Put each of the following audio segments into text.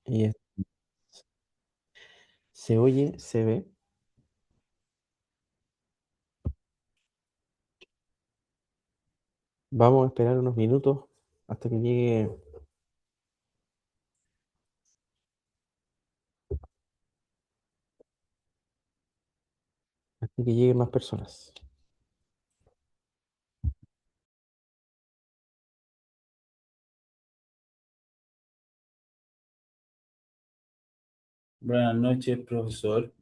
Y se oye, se ve. Vamos a esperar unos minutos hasta hasta que lleguen más personas. Buenas noches, profesor.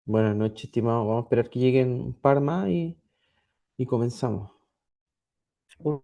Buenas noches, estimado. Vamos a esperar que lleguen un par más y comenzamos. Ok.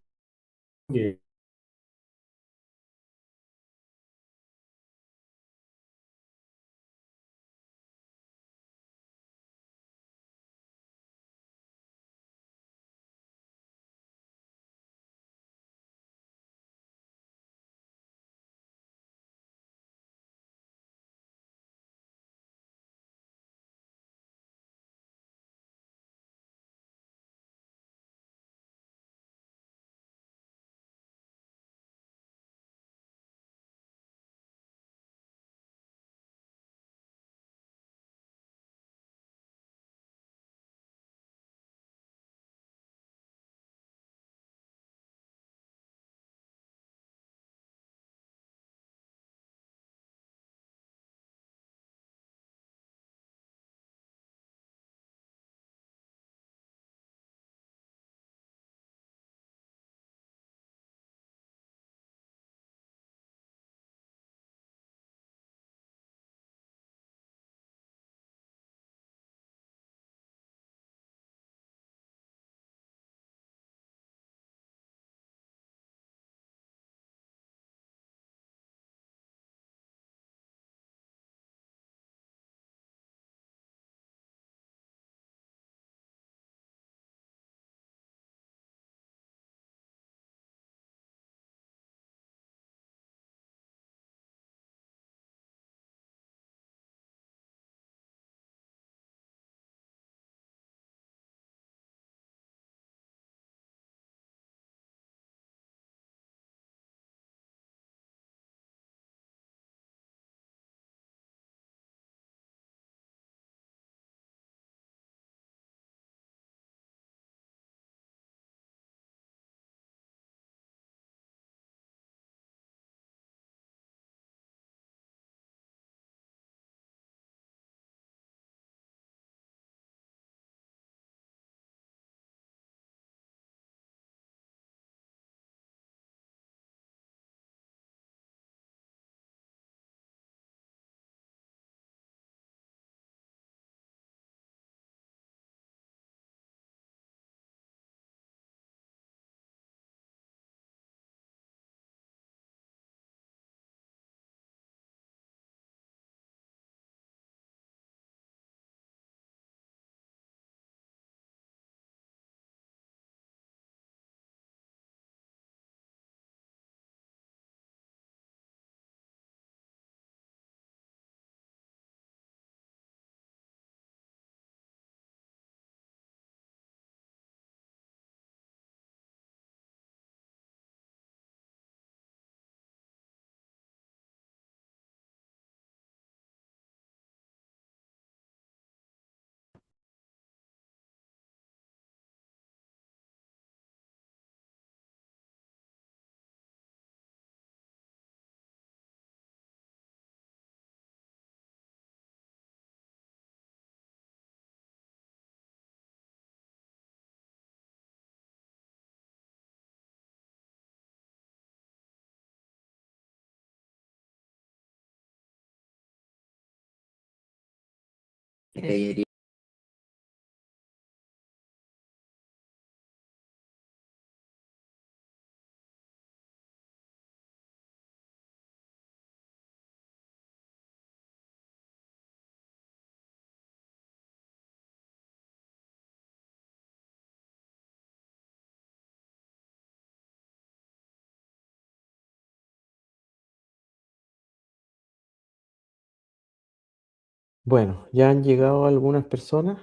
Bueno, ya han llegado algunas personas.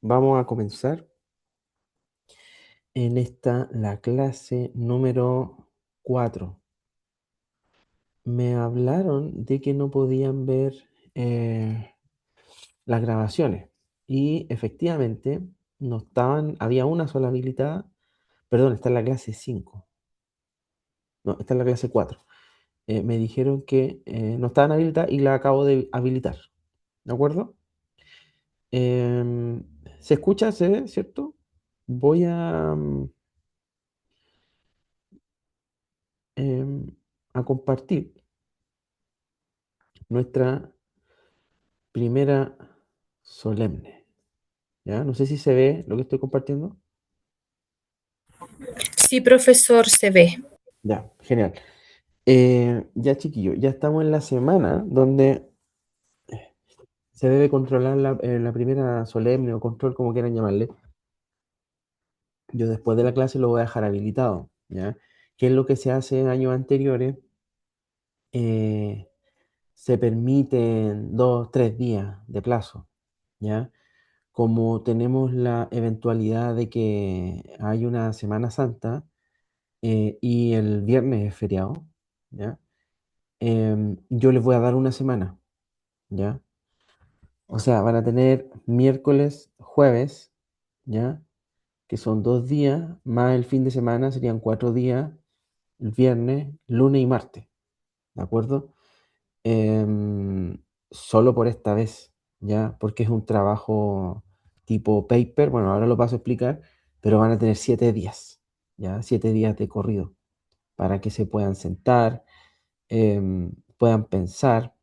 Vamos a comenzar en esta, la clase número 4. me hablaron de que no podían ver las grabaciones y efectivamente no estaban, había una sola habilitada, perdón, está en la clase 5, no, está en la clase 4. Me dijeron que no estaban habilitadas y la acabo de habilitar, ¿de acuerdo? Em, ¿Se escucha? ¿Se ve? ¿Cierto? Voy em, a compartir nuestra primera solemne, ¿ya? No sé si se ve lo que estoy compartiendo. Sí, profesor, se ve. Ya, genial. Ya chiquillo, ya estamos en la semana donde se debe controlar la primera solemne o control, como quieran llamarle. Yo después de la clase lo voy a dejar habilitado, ¿ya? ¿Qué es lo que se hace en años anteriores? Eh, Se permiten 2, 3 días de plazo, ¿ya? Como tenemos la eventualidad de que hay una Semana Santa y el viernes es feriado, ¿ya? Yo les voy a dar una semana, ¿ya? O sea, van a tener miércoles, jueves, ¿ya? Que son 2 días, más el fin de semana serían 4 días, el viernes, lunes y martes, ¿de acuerdo? Solo por esta vez, ¿ya? Porque es un trabajo tipo paper, bueno, ahora lo paso a explicar, pero van a tener 7 días, ¿ya? 7 días de corrido para que se puedan sentar, puedan pensar,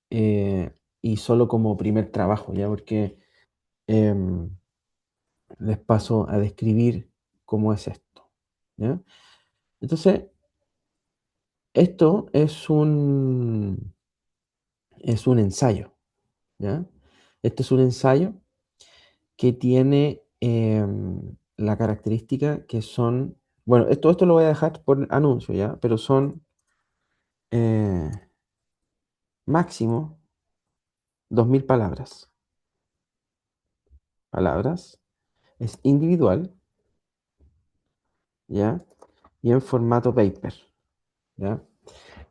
y solo como primer trabajo, ¿ya? Porque em, les paso a describir cómo es esto, ¿ya? Entonces, esto es un ensayo, ¿ya? Esto es un ensayo que tiene la característica que son, bueno, esto lo voy a dejar por anuncio, ¿ya? Pero son eh, máximo 2000 palabras. Palabras. Es individual, ¿ya? Y en formato paper, ¿ya?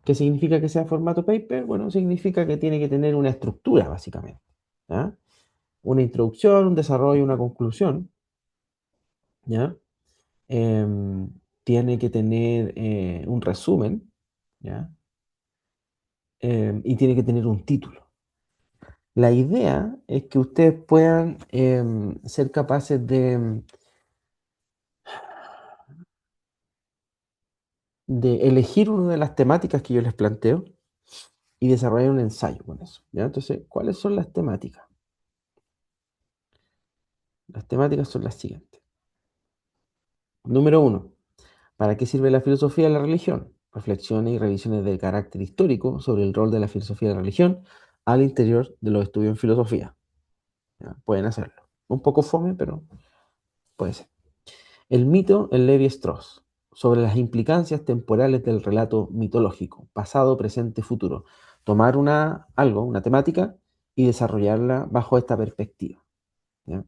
¿Qué significa que sea formato paper? Bueno, significa que tiene que tener una estructura, básicamente, ¿ya? Una introducción, un desarrollo, una conclusión, ¿ya? Em, Tiene que tener un resumen, ¿ya? Y tiene que tener un título. La idea es que ustedes puedan ser capaces de elegir una de las temáticas que yo les planteo y desarrollar un ensayo con eso, ¿ya? Entonces, ¿cuáles son las temáticas? Las temáticas son las siguientes. Número uno, ¿para qué sirve la filosofía de la religión? Reflexiones y revisiones de carácter histórico sobre el rol de la filosofía de la religión al interior de los estudios en filosofía. ¿Ya? Pueden hacerlo. Un poco fome, pero puede ser. El mito en Levi-Strauss, sobre las implicancias temporales del relato mitológico, pasado, presente, futuro. Tomar una temática, y desarrollarla bajo esta perspectiva, ¿ya?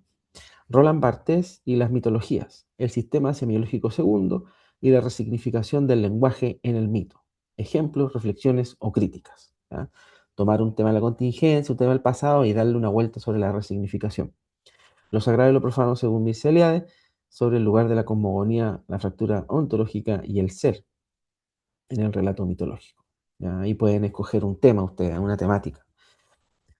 Roland Barthes y las mitologías, el sistema semiológico segundo y la resignificación del lenguaje en el mito. Ejemplos, reflexiones o críticas, ¿ya? Tomar un tema de la contingencia, un tema del pasado y darle una vuelta sobre la resignificación. Lo sagrado y lo profano según Mircea Eliade, sobre el lugar de la cosmogonía, la fractura ontológica y el ser en el relato mitológico, ¿ya? Ahí pueden escoger un tema ustedes, una temática.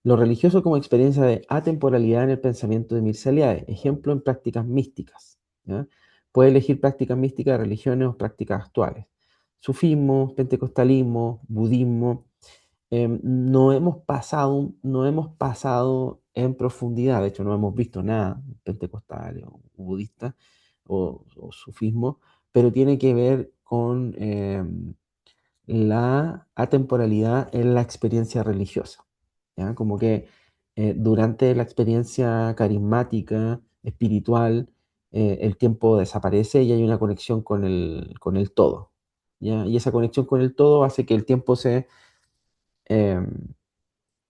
Lo religioso como experiencia de atemporalidad en el pensamiento de Mircea Eliade, ejemplo en prácticas místicas, ¿ya? Puede elegir prácticas místicas de religiones o prácticas actuales. Sufismo, pentecostalismo, budismo. No hemos pasado en profundidad, de hecho no hemos visto nada pentecostal o budista o sufismo, pero tiene que ver con la atemporalidad en la experiencia religiosa, ¿ya? Como que durante la experiencia carismática, espiritual, el tiempo desaparece y hay una conexión con el todo, ¿ya? Y esa conexión con el todo hace que el tiempo em,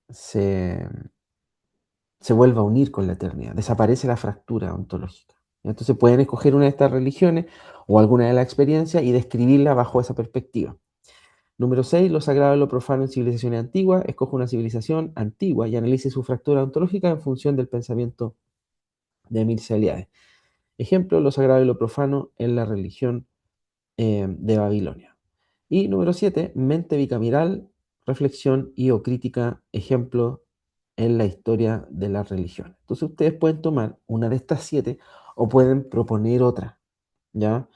se, se vuelva a unir con la eternidad, desaparece la fractura ontológica. Entonces pueden escoger una de estas religiones o alguna de las experiencias y describirla bajo esa perspectiva. Número 6, lo sagrado y lo profano en civilizaciones antiguas. Escoja una civilización antigua y analice su fractura ontológica en función del pensamiento de Mircea Eliade. Ejemplo, lo sagrado y lo profano en la religión de Babilonia. Y número 7, mente bicameral, reflexión y o crítica, ejemplo en la historia de la religión. Entonces ustedes pueden tomar una de estas 7 o pueden proponer otra, ¿ya?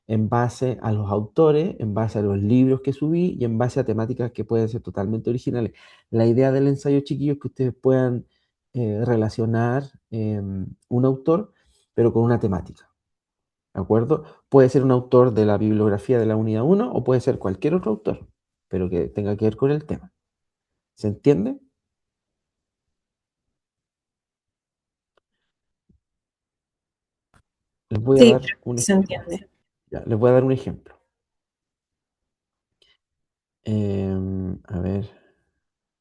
En base a los autores, en base a los libros que subí y en base a temáticas que pueden ser totalmente originales. La idea del ensayo, chiquillos, es que ustedes puedan relacionar un autor, pero con una temática. ¿De acuerdo? Puede ser un autor de la bibliografía de la unidad 1 o puede ser cualquier otro autor, pero que tenga que ver con el tema. ¿Se entiende? Les voy a Sí, dar un se ejemplo. entiende. Ya, les voy a dar un ejemplo. A ver,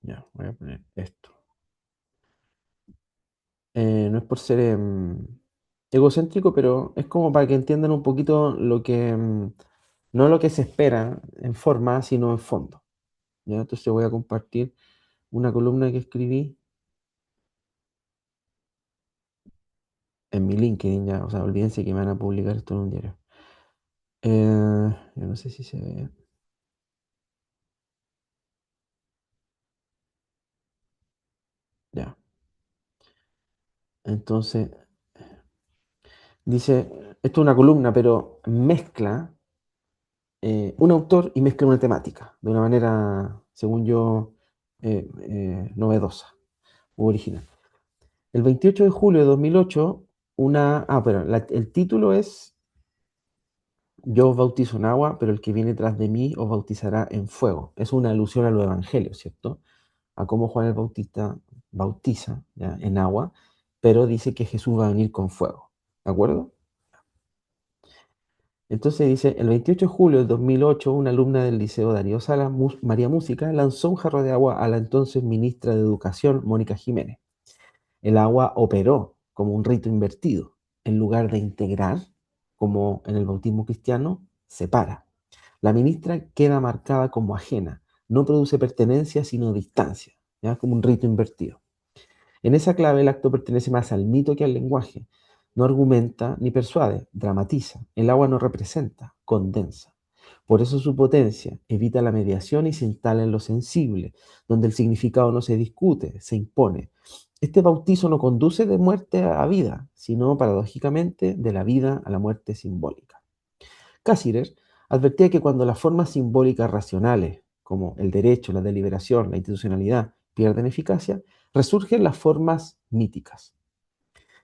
ya, voy a poner esto. No es por ser egocéntrico, pero es como para que entiendan un poquito lo que, no lo que se espera en forma, sino en fondo. ¿Ya? Entonces voy a compartir una columna que escribí en mi LinkedIn, ya, o sea, olvídense que me van a publicar esto en un diario. Yo no sé si se ve. Ya. Entonces, dice, esto es una columna, pero mezcla un autor y mezcla una temática de una manera, según yo, novedosa u original. El 28 de julio de 2008, el título es Yo os bautizo en agua, pero el que viene tras de mí os bautizará en fuego. Es una alusión a los evangelios, ¿cierto? A cómo Juan el Bautista bautiza, ¿ya?, en agua, pero dice que Jesús va a venir con fuego. ¿De acuerdo? Entonces dice, el 28 de julio de 2008, una alumna del Liceo Darío Salas, María Música, lanzó un jarro de agua a la entonces ministra de Educación, Mónica Jiménez. El agua operó como un rito invertido. En lugar de integrar, como en el bautismo cristiano, separa. La ministra queda marcada como ajena. No produce pertenencia, sino distancia, ¿ya? Como un rito invertido. En esa clave el acto pertenece más al mito que al lenguaje. No argumenta ni persuade, dramatiza. El agua no representa, condensa. Por eso su potencia evita la mediación y se instala en lo sensible, donde el significado no se discute, se impone. Este bautizo no conduce de muerte a vida, sino paradójicamente de la vida a la muerte simbólica. Cassirer advertía que cuando las formas simbólicas racionales, como el derecho, la deliberación, la institucionalidad, pierden eficacia, resurgen las formas míticas.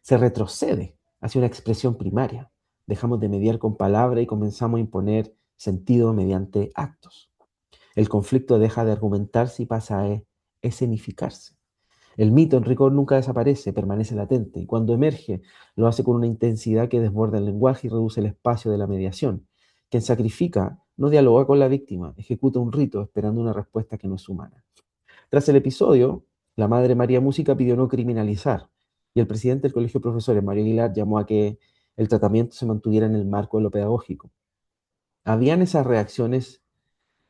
Se retrocede hacia una expresión primaria. Dejamos de mediar con palabra y comenzamos a imponer sentido mediante actos. El conflicto deja de argumentarse y pasa a escenificarse. El mito en rigor nunca desaparece, permanece latente, y cuando emerge lo hace con una intensidad que desborda el lenguaje y reduce el espacio de la mediación. Quien sacrifica no dialoga con la víctima, ejecuta un rito esperando una respuesta que no es humana. Tras el episodio, la madre María Música pidió no criminalizar y el presidente del Colegio de Profesores, Mario Aguilar, llamó a que el tratamiento se mantuviera en el marco de lo pedagógico. Habían esas reacciones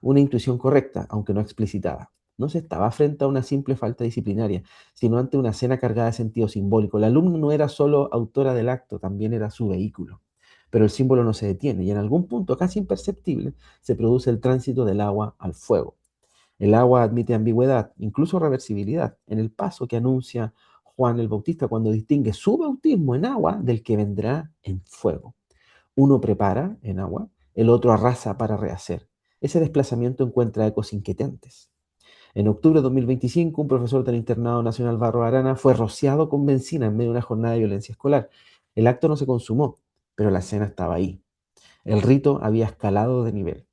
una intuición correcta, aunque no explicitada. No se estaba frente a una simple falta disciplinaria, sino ante una escena cargada de sentido simbólico. La alumna no era solo autora del acto, también era su vehículo. Pero el símbolo no se detiene y en algún punto casi imperceptible se produce el tránsito del agua al fuego. El agua admite ambigüedad, incluso reversibilidad, en el paso que anuncia Juan el Bautista cuando distingue su bautismo en agua del que vendrá en fuego. Uno prepara en agua, el otro arrasa para rehacer. Ese desplazamiento encuentra ecos inquietantes. En octubre de 2025, un profesor del Internado Nacional Barro Arana fue rociado con benzina en medio de una jornada de violencia escolar. El acto no se consumó, pero la escena estaba ahí. El rito había escalado de nivel.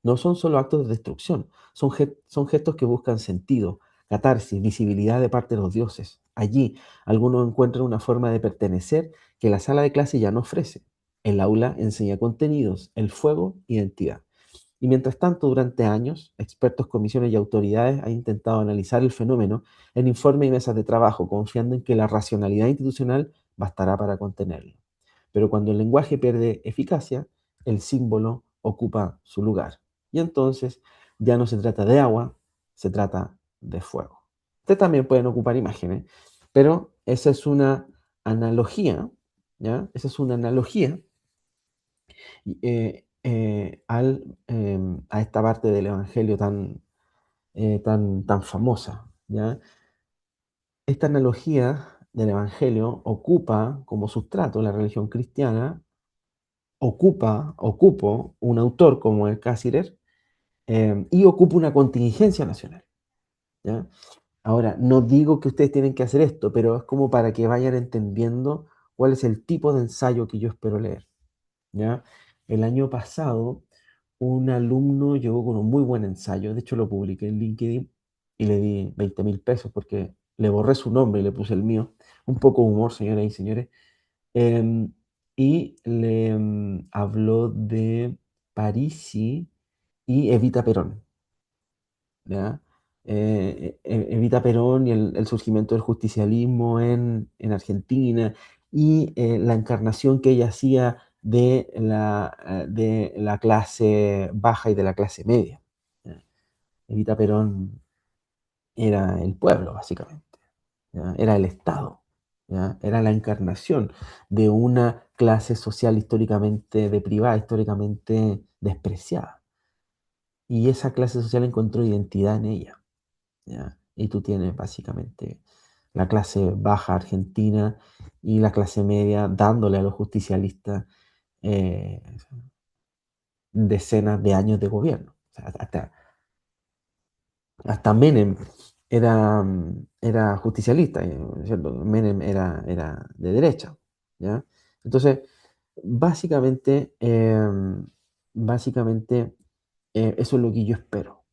No son solo actos de destrucción, son gestos que buscan sentido, catarsis, visibilidad de parte de los dioses. Allí, algunos encuentran una forma de pertenecer que la sala de clase ya no ofrece. El aula enseña contenidos, el fuego, identidad. Y mientras tanto, durante años, expertos, comisiones y autoridades han intentado analizar el fenómeno en informes y mesas de trabajo, confiando en que la racionalidad institucional bastará para contenerlo. Pero cuando el lenguaje pierde eficacia, el símbolo ocupa su lugar. Y entonces ya no se trata de agua, se trata de fuego. Ustedes también pueden ocupar imágenes, pero esa es una analogía, ¿ya? Esa es una analogía a esta parte del Evangelio tan famosa, ¿ya? Esta analogía del Evangelio ocupa como sustrato la religión cristiana, ocupo un autor como el Cáceres, y ocupa una contingencia nacional, ¿ya? Ahora, no digo que ustedes tienen que hacer esto, pero es como para que vayan entendiendo cuál es el tipo de ensayo que yo espero leer, ¿ya? El año pasado, un alumno llegó con un muy buen ensayo, de hecho lo publiqué en LinkedIn y le di 20.000 pesos porque le borré su nombre y le puse el mío. Un poco de humor, señoras y señores. Em, y le habló de Parisi y Evita Perón, ¿ya? Evita Perón y el surgimiento del justicialismo en Argentina, y la encarnación que ella hacía de la clase baja y de la clase media, ¿ya? Evita Perón era el pueblo, básicamente, ¿ya? Era el Estado, ¿ya? Era la encarnación de una clase social históricamente deprivada, históricamente despreciada. Y esa clase social encontró identidad en ella, ¿ya? Y tú tienes básicamente la clase baja argentina y la clase media dándole a los justicialistas eh, decenas de años de gobierno. O sea, hasta Menem era justicialista, ¿cierto? Menem era de derecha, ¿ya? Entonces, básicamente, básicamente eso es lo que yo espero,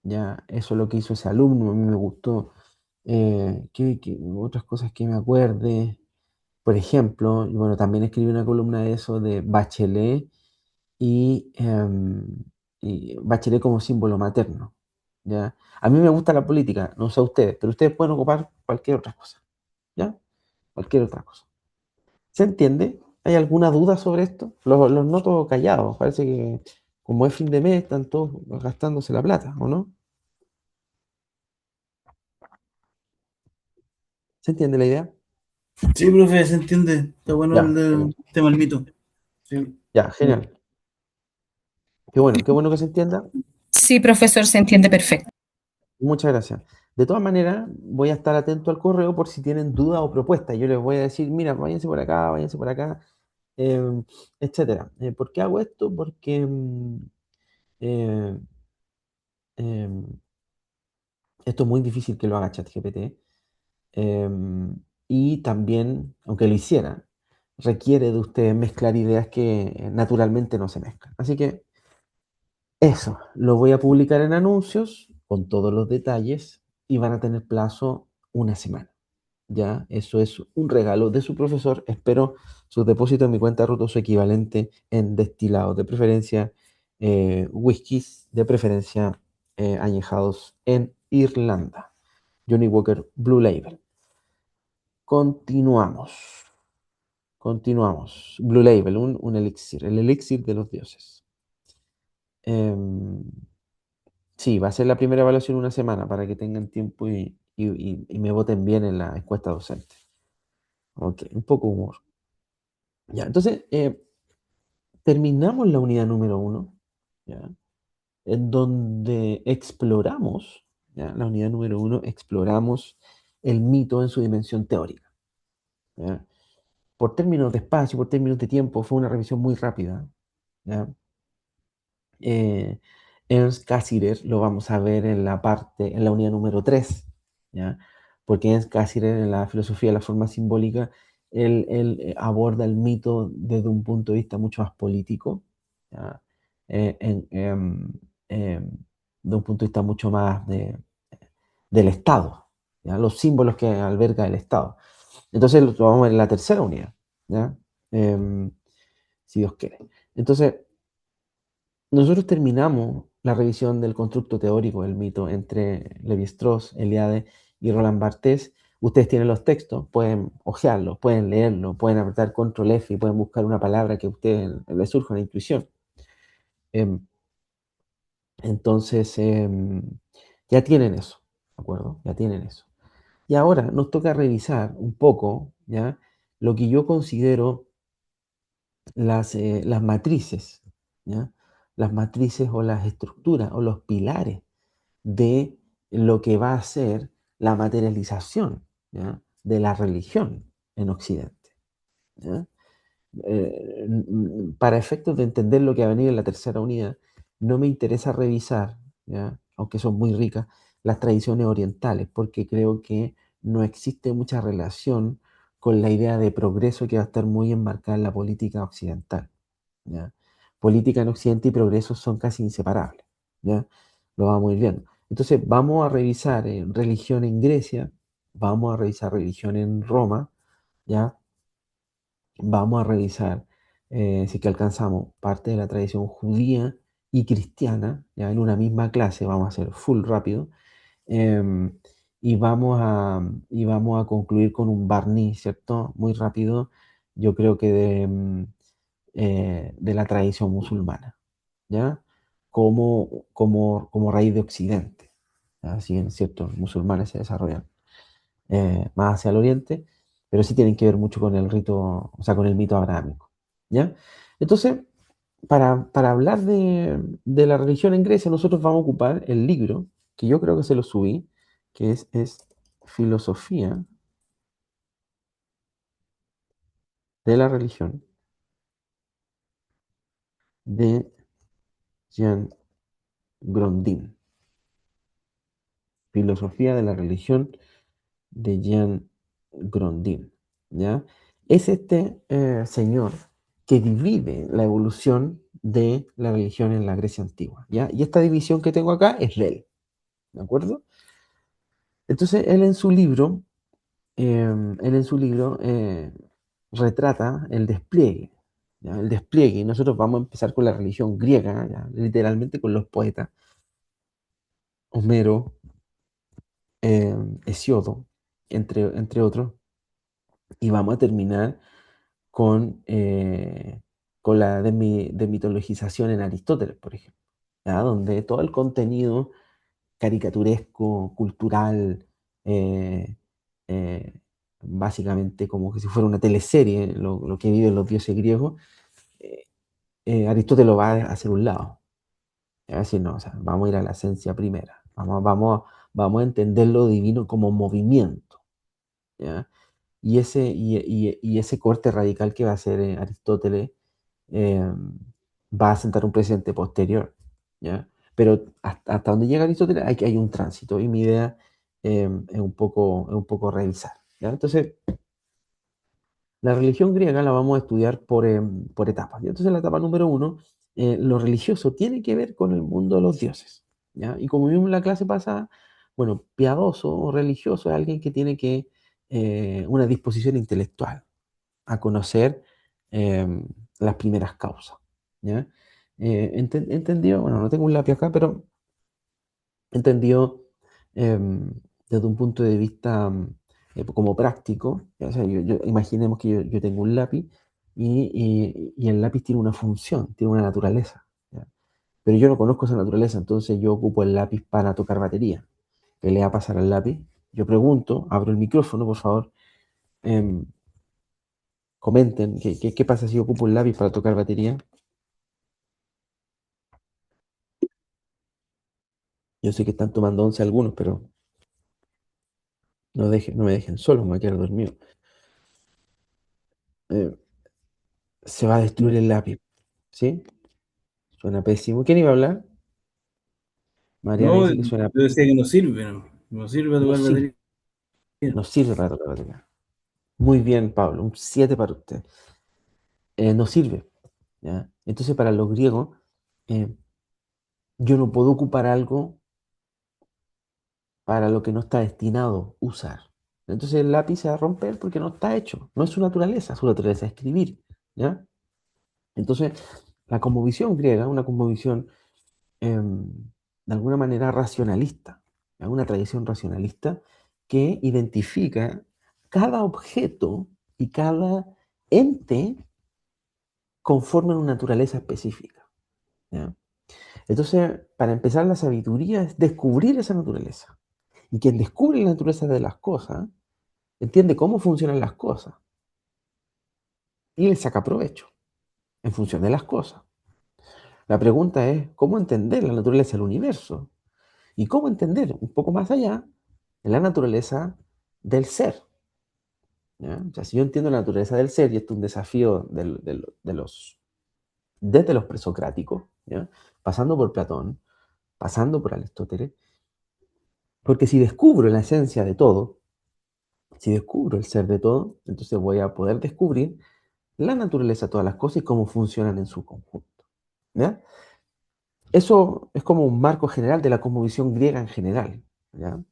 ¿ya? Eso es lo que hizo ese alumno, a mí me gustó. Otras cosas que me acuerde, por ejemplo, y bueno, también escribí una columna de eso de Bachelet y, Bachelet como símbolo materno, ¿ya? A mí me gusta la política, no sé a ustedes, pero ustedes pueden ocupar cualquier otra cosa, ¿ya? Cualquier otra cosa. ¿Se entiende? ¿Hay alguna duda sobre esto? Los noto callados, parece que como es fin de mes están todos gastándose la plata, ¿o no? ¿Se entiende la idea? Sí, profe, se entiende. Está bueno el Ya, del genial. tema del mito. Sí. Ya, genial. Qué bueno que se entienda. Sí, profesor, se entiende perfecto. Muchas gracias. De todas maneras, voy a estar atento al correo por si tienen dudas o propuestas. Yo les voy a decir, mira, váyanse por acá, eh, etcétera. ¿Por qué hago esto? Porque eh, em, esto es muy difícil que lo haga ChatGPT. Y también, aunque lo hiciera, requiere de ustedes mezclar ideas que naturalmente no se mezclan. Así que eso, lo voy a publicar en anuncios con todos los detalles y van a tener plazo una semana. Ya, eso es un regalo de su profesor. Espero sus depósitos en mi cuenta roto su equivalente en destilados, de preferencia whiskies, de preferencia añejados en Irlanda. Johnny Walker Blue Label. Continuamos. Continuamos. Blue Label, un elixir, el elixir de los dioses. Em, sí, va a ser la primera evaluación una semana para que tengan tiempo y me voten bien en la encuesta docente. Ok, un poco humor. Ya, entonces, terminamos la unidad número uno, ¿ya? En donde exploramos, ¿ya? La unidad número uno, exploramos el mito en su dimensión teórica, ¿ya? Por términos de espacio, por términos de tiempo, fue una revisión muy rápida, ¿ya? eh, Ernst Cassirer lo vamos a ver en la unidad número 3, ¿ya? Porque Ernst Cassirer en la filosofía de la forma simbólica, él aborda el mito desde un punto de vista mucho más político, ¿ya? Eh, en- em, em, de un punto de vista mucho más del Estado, ¿ya? Los símbolos que alberga el Estado. Entonces lo vamos a ver en la tercera unidad, ¿ya? Em, si Dios quiere. Entonces, nosotros terminamos la revisión del constructo teórico del mito entre Levi-Strauss, Eliade y Roland Barthes. Ustedes tienen los textos, pueden hojearlos, pueden leerlo, pueden apretar control F y pueden buscar una palabra que a ustedes les surja una intuición. Em, Entonces, ya tienen eso, ¿de acuerdo? Ya tienen eso. Y ahora nos toca revisar un poco, ¿ya? Lo que yo considero las matrices, ¿ya? Las matrices o las estructuras o los pilares de lo que va a ser la materialización, ¿ya? De la religión en Occidente, ¿ya? Para efectos de entender lo que va a venir en la tercera unidad, no me interesa revisar, ¿ya? Aunque son muy ricas, las tradiciones orientales, porque creo que no existe mucha relación con la idea de progreso que va a estar muy enmarcada en la política occidental, ¿ya? Política en Occidente y progreso son casi inseparables, ¿ya? Lo vamos a ir viendo. Entonces, vamos a revisar religión en Grecia, vamos a revisar religión en Roma, ¿ya? Vamos a revisar, si es que alcanzamos, parte de la tradición judía y cristiana, ya en una misma clase, vamos a hacer full rápido, em, y vamos a concluir con un barniz, ¿cierto? Muy rápido, yo creo que de la tradición musulmana, ¿ya? Como raíz de Occidente. Así bien, cierto, musulmanes se desarrollan más hacia el oriente, pero sí tienen que ver mucho con el rito, o sea, con el mito abrahámico, ¿ya? Entonces, para hablar de la religión en Grecia, nosotros vamos a ocupar el libro, que yo creo que se lo subí, que es Filosofía de la religión de Jean Grondin. Filosofía de la religión de Jean Grondin, ¿ya? Es este señor que divide la evolución de la religión en la Grecia antigua, ¿ya? Y esta división que tengo acá es de él, ¿de acuerdo? Entonces, él en su libro retrata el despliegue, ¿ya? El despliegue, y nosotros vamos a empezar con la religión griega, ¿ya? Literalmente con los poetas, Homero, Hesiodo, entre otros, y vamos a terminar con la desmitologización en Aristóteles, por ejemplo, ¿ya? Donde todo el contenido caricaturesco, cultural, eh, eh, básicamente como que si fuera una teleserie, lo que viven los dioses griegos, eh, Aristóteles lo va a hacer un lado. Va a decir, no, o sea, vamos a ir a la esencia primera, vamos a entender lo divino como movimiento, ¿ya? Y ese corte radical que va a hacer Aristóteles eh, va a sentar un precedente posterior, ¿ya? Pero hasta donde llega Aristóteles hay un tránsito y mi idea es un poco revisar, ¿ya? Entonces, la religión griega la vamos a estudiar por etapas, ¿ya? Entonces, la etapa número uno, lo religioso tiene que ver con el mundo de los dioses, ¿ya? Y como vimos en la clase pasada, bueno, piadoso o religioso es alguien que tiene una disposición intelectual a conocer las primeras causas, ¿ya? Entendió, bueno, no tengo un lápiz acá, pero entendió em, desde un punto de vista como práctico, ¿ya? O sea, imaginemos que yo tengo un lápiz y el lápiz tiene una función, tiene una naturaleza, ¿ya? Pero yo no conozco esa naturaleza, entonces yo ocupo el lápiz para tocar batería. ¿Qué le va a pasar al lápiz? Yo pregunto, abro el micrófono, por favor, em, comenten, ¿qué pasa si ocupo un lápiz para tocar batería? Yo sé que están tomando once algunos, pero no me dejen solo, me voy a quedar dormido. Eh, Se va a destruir el lápiz, ¿sí? Suena pésimo. ¿Quién iba a hablar? Mariana No, dice que suena yo decía que no sirve, no sirve para no tocar sirve, batería. no sirve para tocar batería. Muy bien, Pablo, un 7 para usted. No sirve, ¿ya? Entonces, para los griegos, eh, yo no puedo ocupar algo para lo que no está destinado a usar. Entonces el lápiz se va a romper porque no está hecho, no es su naturaleza es escribir, ¿ya? Entonces, la cosmovisión griega, una cosmovisión em, de alguna manera racionalista, ¿ya? Una tradición racionalista que identifica cada objeto y cada ente conforme a una naturaleza específica, ¿ya? Entonces, para empezar, la sabiduría es descubrir esa naturaleza. Y quien descubre la naturaleza de las cosas, entiende cómo funcionan las cosas y le saca provecho en función de las cosas. La pregunta es, ¿cómo entender la naturaleza del universo? Y cómo entender un poco más allá la naturaleza del ser. ¿Ya? O sea, si yo entiendo la naturaleza del ser, y esto es un desafío desde los presocráticos, ¿ya? Pasando por Platón, pasando por Aristóteles, porque si descubro la esencia de todo, si descubro el ser de todo, entonces voy a poder descubrir la naturaleza de todas las cosas y cómo funcionan en su conjunto. ¿Ya? Eso es como un marco general de la cosmovisión griega en general. ¿Ya?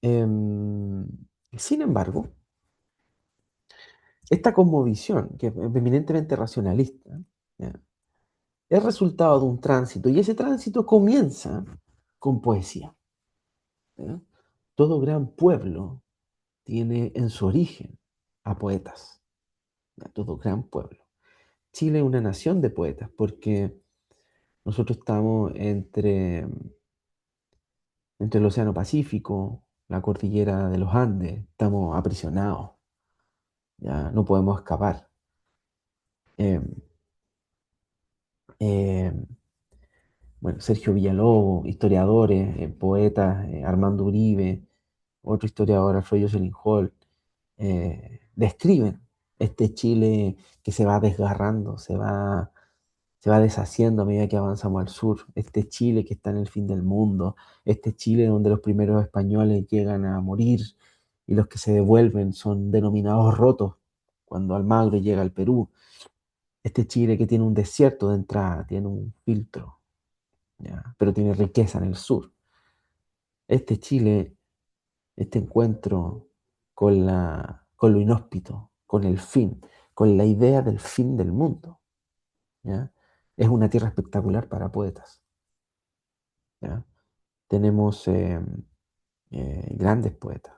Em, Sin embargo, esta cosmovisión, que es eminentemente racionalista, ¿ya? Es resultado de un tránsito, y ese tránsito comienza con poesía. ¿Ya? Todo gran pueblo tiene en su origen a poetas. ¿Ya? Todo gran pueblo. Chile es una nación de poetas porque nosotros estamos entre el Océano Pacífico, la cordillera de los Andes, estamos aprisionados, ya no podemos escapar. Eh, eh, bueno, Sergio Villalobos, historiadores, poetas, Armando Uribe, otro historiador, Alfredo Joselin-Holt, describen este Chile que se va desgarrando, se va deshaciendo a medida que avanzamos al sur, este Chile que está en el fin del mundo, este Chile donde los primeros españoles llegan a morir y los que se devuelven son denominados rotos cuando Almagro llega al Perú, este Chile que tiene un desierto de entrada, tiene un filtro, ¿ya? Pero tiene riqueza en el sur. Este Chile, este encuentro con lo inhóspito, con el fin, con la idea del fin del mundo, ¿ya? Es una tierra espectacular para poetas. ¿Ya? Tenemos grandes poetas,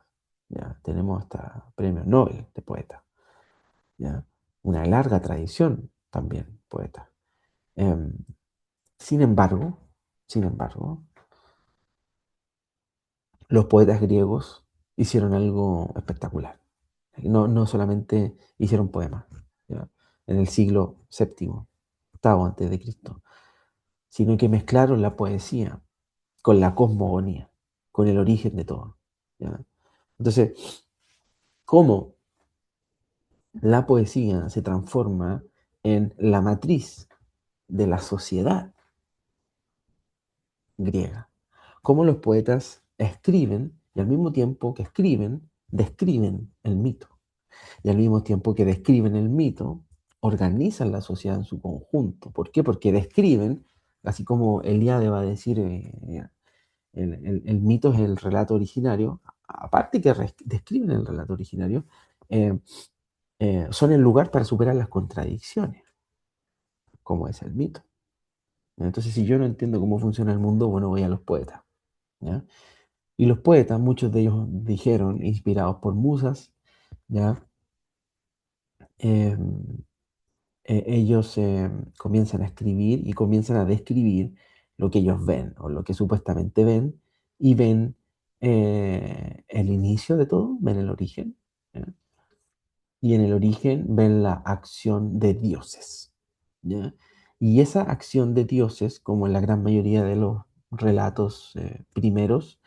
¿ya? Tenemos hasta premios Nobel de poetas, ¿ya? Una larga tradición también poeta. Em, sin embargo, sin embargo, los poetas griegos hicieron algo espectacular. No solamente hicieron poemas, ¿ya? En el siglo VII, octavo antes de Cristo, sino que mezclaron la poesía con la cosmogonía, con el origen de todo, ¿ya? Entonces, ¿cómo la poesía se transforma en la matriz de la sociedad griega? ¿Cómo los poetas escriben y al mismo tiempo que escriben, describen el mito? Y al mismo tiempo que describen el mito, organizan la sociedad en su conjunto. ¿Por qué? Porque describen, así como Eliade va a decir, el mito es el relato originario, aparte que describen el relato originario, eh, son el lugar para superar las contradicciones, como es el mito. Entonces, si yo no entiendo cómo funciona el mundo, bueno, voy a los poetas, ¿ya? Y los poetas, muchos de ellos dijeron, inspirados por musas, ¿ya? Eh, Ellos comienzan a escribir y comienzan a describir lo que ellos ven o lo que supuestamente ven y ven el inicio de todo, ven el origen, ¿ya? Y en el origen ven la acción de dioses, ¿ya? Y esa acción de dioses, como en la gran mayoría de los relatos primeros,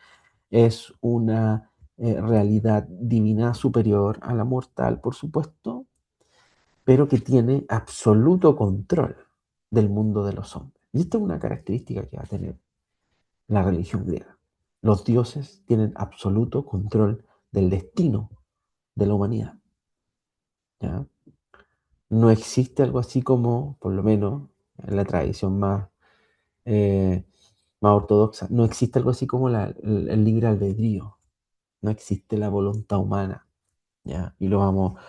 es una realidad divina superior a la mortal, por supuesto, pero que tiene absoluto control del mundo de los hombres. Y esta es una característica que va a tener la religión griega. Los dioses tienen absoluto control del destino de la humanidad, ¿ya? No existe algo así como, por lo menos en la tradición eh, más ortodoxa, no existe algo así como el libre albedrío, no existe la voluntad humana, ¿ya? Y lo vamos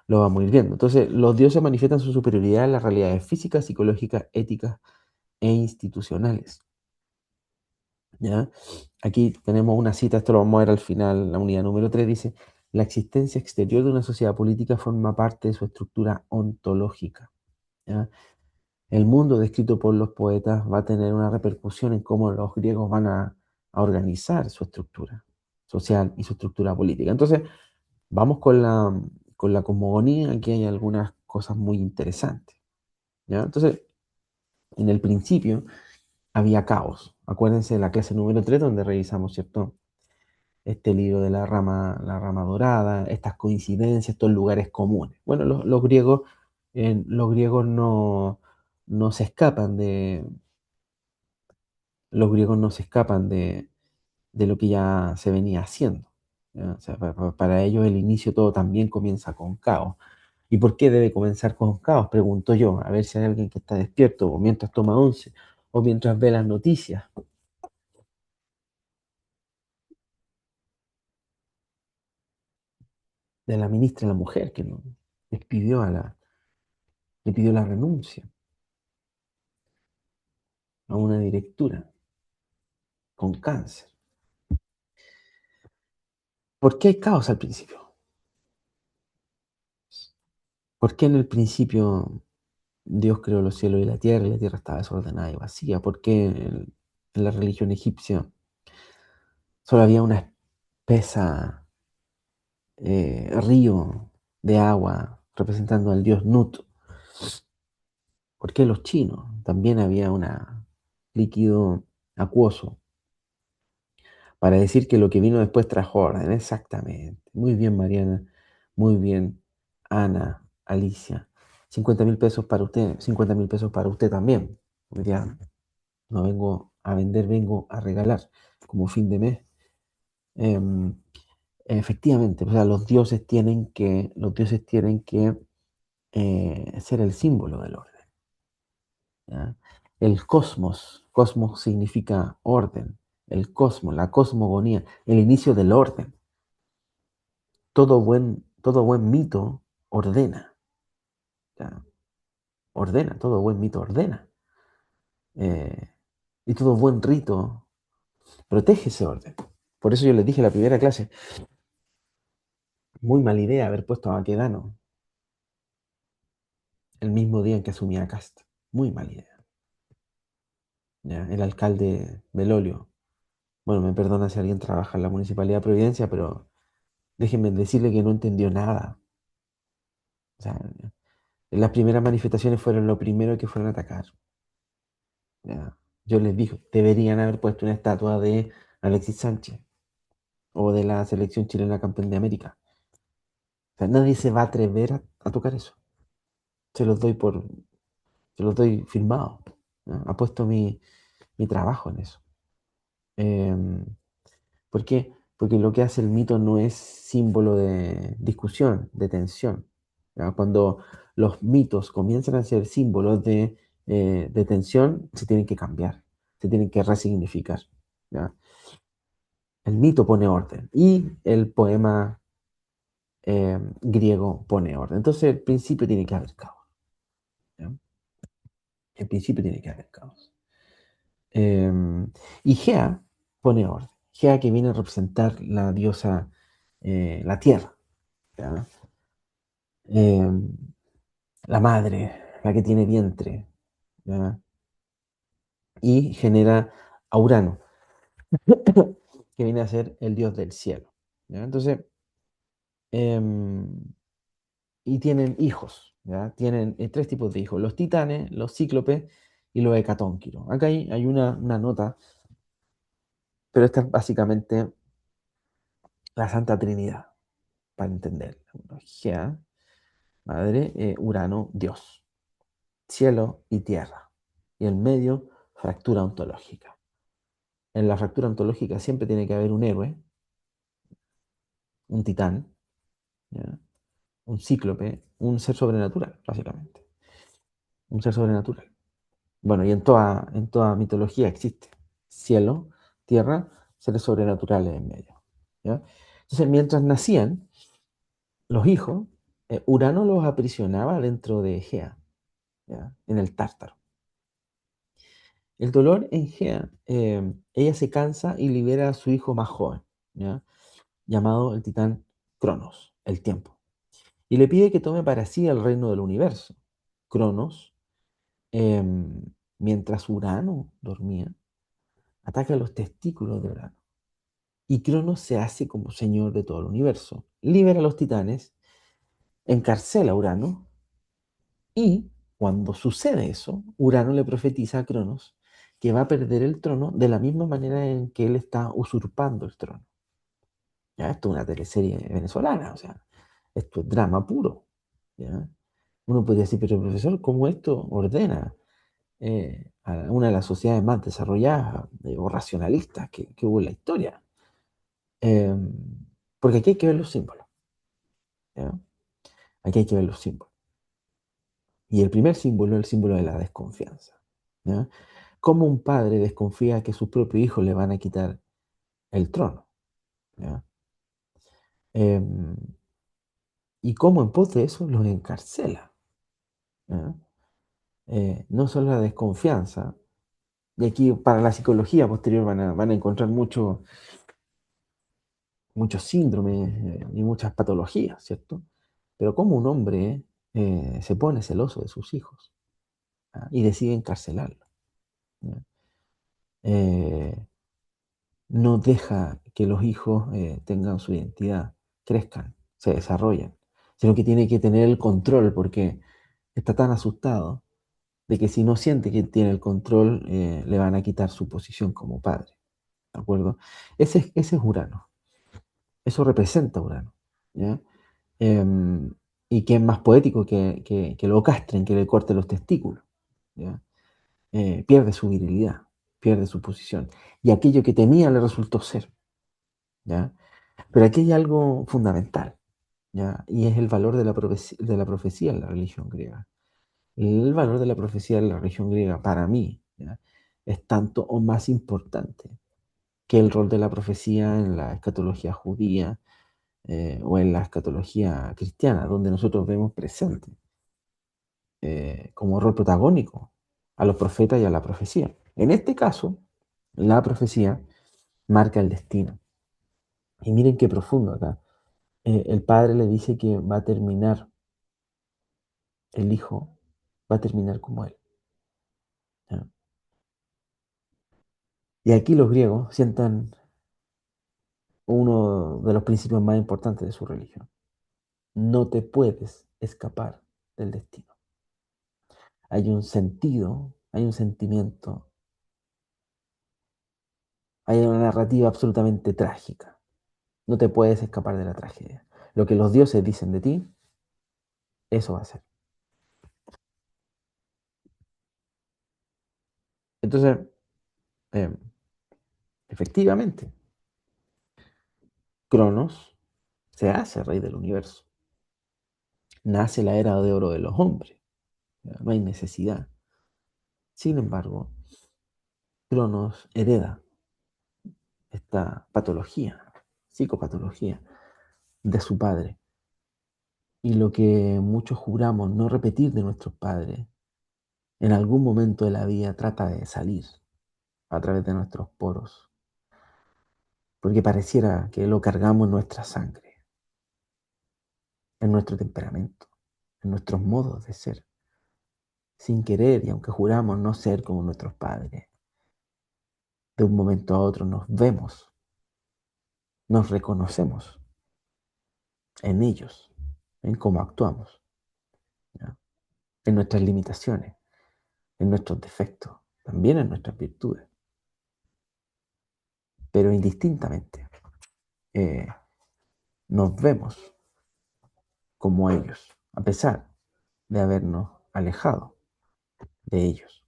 a ir viendo. Entonces, los dioses manifiestan su superioridad en las realidades físicas, psicológicas, éticas e institucionales, ¿ya? Aquí tenemos una cita, esto lo vamos a ver al final, la unidad número 3 dice, la existencia exterior de una sociedad política forma parte de su estructura ontológica, ¿ya? el mundo descrito por los poetas va a tener una repercusión en cómo los griegos van a organizar su estructura social y su estructura política. Entonces, vamos con la cosmogonía. Aquí hay algunas cosas muy interesantes, ¿ya? Entonces, en el principio había caos. Acuérdense de la clase número 3 donde revisamos, ¿cierto? Este libro de la rama dorada, estas coincidencias, estos lugares comunes. Bueno, los griegos no se escapan los griegos no se escapan de lo que ya se venía haciendo, ¿ya? O sea, para ellos el inicio todo también comienza con caos. ¿Y por qué debe comenzar con caos? Pregunto yo, a ver si hay alguien que está despierto, o mientras toma once, o mientras ve las noticias de la ministra de la Mujer, que no despidió le pidió la renuncia a una directora con cáncer. ¿Por qué hay caos al principio? ¿Por qué en el principio Dios creó los cielos y la tierra estaba desordenada y vacía? ¿Por qué en la religión egipcia solo había una espesa río de agua representando al dios Nut? ¿Por qué los chinos también había un líquido acuoso para decir que lo que vino después trajo orden? Exactamente. Muy bien, Mariana. Muy bien, Ana, Alicia. 50.000 pesos para usted, 50.000 pesos para usted también. Hoy día no vengo a vender, vengo a regalar como fin de mes. Em, efectivamente, o sea, los dioses tienen que ser el símbolo del orden, ¿ya? El cosmos significa orden, el cosmos, la cosmogonía, el inicio del orden. Todo buen mito ordena, ¿ya? Ordena, todo buen mito ordena. eh, y todo buen rito protege ese orden. Por eso yo les dije en la primera clase, muy mala idea haber puesto a Baquedano el mismo día en que asumía Cast. Muy mala idea. ¿Ya? El alcalde Belolio. Bueno, me perdona si alguien trabaja en la Municipalidad de Providencia, pero déjenme decirle que no entendió nada. O sea, las primeras manifestaciones fueron lo primero que fueron a atacar. ¿Ya? Yo les dije, deberían haber puesto una estatua de Alexis Sánchez o de la selección chilena campeón de América. O sea, nadie se va a atrever a tocar eso. Se los doy se los doy firmado. ¿Ya? Apuesto mi trabajo en eso. Em, ¿Por qué? Porque lo que hace el mito no es símbolo de discusión, de tensión, ¿ya? Cuando los mitos comienzan a ser símbolos de tensión, se tienen que cambiar, se tienen que resignificar, ¿ya? El mito pone orden y el poema griego pone orden. Entonces, el principio tiene que haber caos, ¿ya? El principio tiene que haber caos. Y Gea pone orden. Gea, que viene a representar la diosa, la tierra, ¿ya? Em, la madre, la que tiene vientre, ¿ya? Y genera a Urano, que viene a ser el dios del cielo, ¿ya? Entonces, em, y tienen hijos, ¿ya? Tienen tres tipos de hijos: los titanes, los cíclopes y los hecatónquiros. Acá hay una nota, pero esta es básicamente la Santa Trinidad, para entender. Gea, madre, Urano, Dios, cielo y tierra. Y en medio, fractura ontológica. En la fractura ontológica siempre tiene que haber un héroe, un titán, ¿ya? Un cíclope, un ser sobrenatural, básicamente. Un ser sobrenatural. Bueno, y en toda mitología existe cielo, tierra, seres sobrenaturales en medio, ¿ya? Entonces, mientras nacían los hijos, Urano los aprisionaba dentro de Gea, ¿ya? En el Tártaro. El dolor en Gea, ella se cansa y libera a su hijo más joven, ¿ya? Llamado el titán Cronos, el tiempo, y le pide que tome para sí el reino del universo. Cronos mientras Urano dormía, ataca los testículos de Urano. Y Cronos se hace como señor de todo el universo. Libera a los titanes, encarcela a Urano, y cuando sucede eso, Urano le profetiza a Cronos que va a perder el trono de la misma manera en que él está usurpando el trono. ¿Ya? Esto es una teleserie venezolana, o sea, esto es drama puro. ¿Ya? Uno podría decir, pero profesor, ¿cómo esto ordena a una de las sociedades más desarrolladas o racionalistas que hubo en la historia? Em, Porque aquí hay que ver los símbolos. ¿Ya? Aquí hay que ver los símbolos. Y el primer símbolo es el símbolo de la desconfianza. ¿Ya? ¿Cómo un padre desconfía que sus propios hijos le van a quitar el trono? ¿Ya? Em, y cómo en pos de eso los encarcela. ¿Ya? No solo la desconfianza, y aquí para la psicología posterior van a encontrar muchos síndromes y muchas patologías, ¿cierto? Pero cómo un hombre se pone celoso de sus hijos, ¿ah? Y decide encarcelarlo. ¿Ya? Eh, no deja que los hijos tengan su identidad, crezcan, se desarrollen, sino que tiene que tener el control porque está tan asustado de que si no siente que tiene el control, le van a quitar su posición como padre. ¿De acuerdo? Ese es Urano. Eso representa a Urano. ¿Ya? Em, y que es más poético que lo castren, que le corten los testículos. ¿Ya? Pierde su virilidad, pierde su posición. Y aquello que temía le resultó ser. ¿Ya? Pero aquí hay algo fundamental, ¿ya? Y es el valor de la profecía en la religión griega. El valor de la profecía en la religión griega, para mí, ¿ya? Es tanto o más importante que el rol de la profecía en la escatología judía o en la escatología cristiana, donde nosotros vemos presente como rol protagónico a los profetas y a la profecía. En este caso, la profecía marca el destino. Y miren qué profundo acá. El padre le dice que va a terminar, el hijo va a terminar como él. ¿Ya? Y aquí los griegos sientan uno de los principios más importantes de su religión. No te puedes escapar del destino. Hay un sentido, hay un sentimiento, hay una narrativa absolutamente trágica. No te puedes escapar de la tragedia. Lo que los dioses dicen de ti, eso va a ser. Entonces, eh, efectivamente, Cronos se hace rey del universo. Nace la era de oro de los hombres. ¿Ya? No hay necesidad. Sin embargo, Cronos hereda esta patología, psicopatología de su padre. Y lo que muchos juramos no repetir de nuestros padres, en algún momento de la vida trata de salir a través de nuestros poros, porque pareciera que lo cargamos en nuestra sangre, en nuestro temperamento, en nuestros modos de ser, sin querer, y aunque juramos no ser como nuestros padres, de un momento a otro nos vemos, nos reconocemos en ellos, en cómo actuamos, ¿ya? En nuestras limitaciones, en nuestros defectos, también en nuestras virtudes, pero indistintamente eh, nos vemos como ellos, a pesar de habernos alejado de ellos,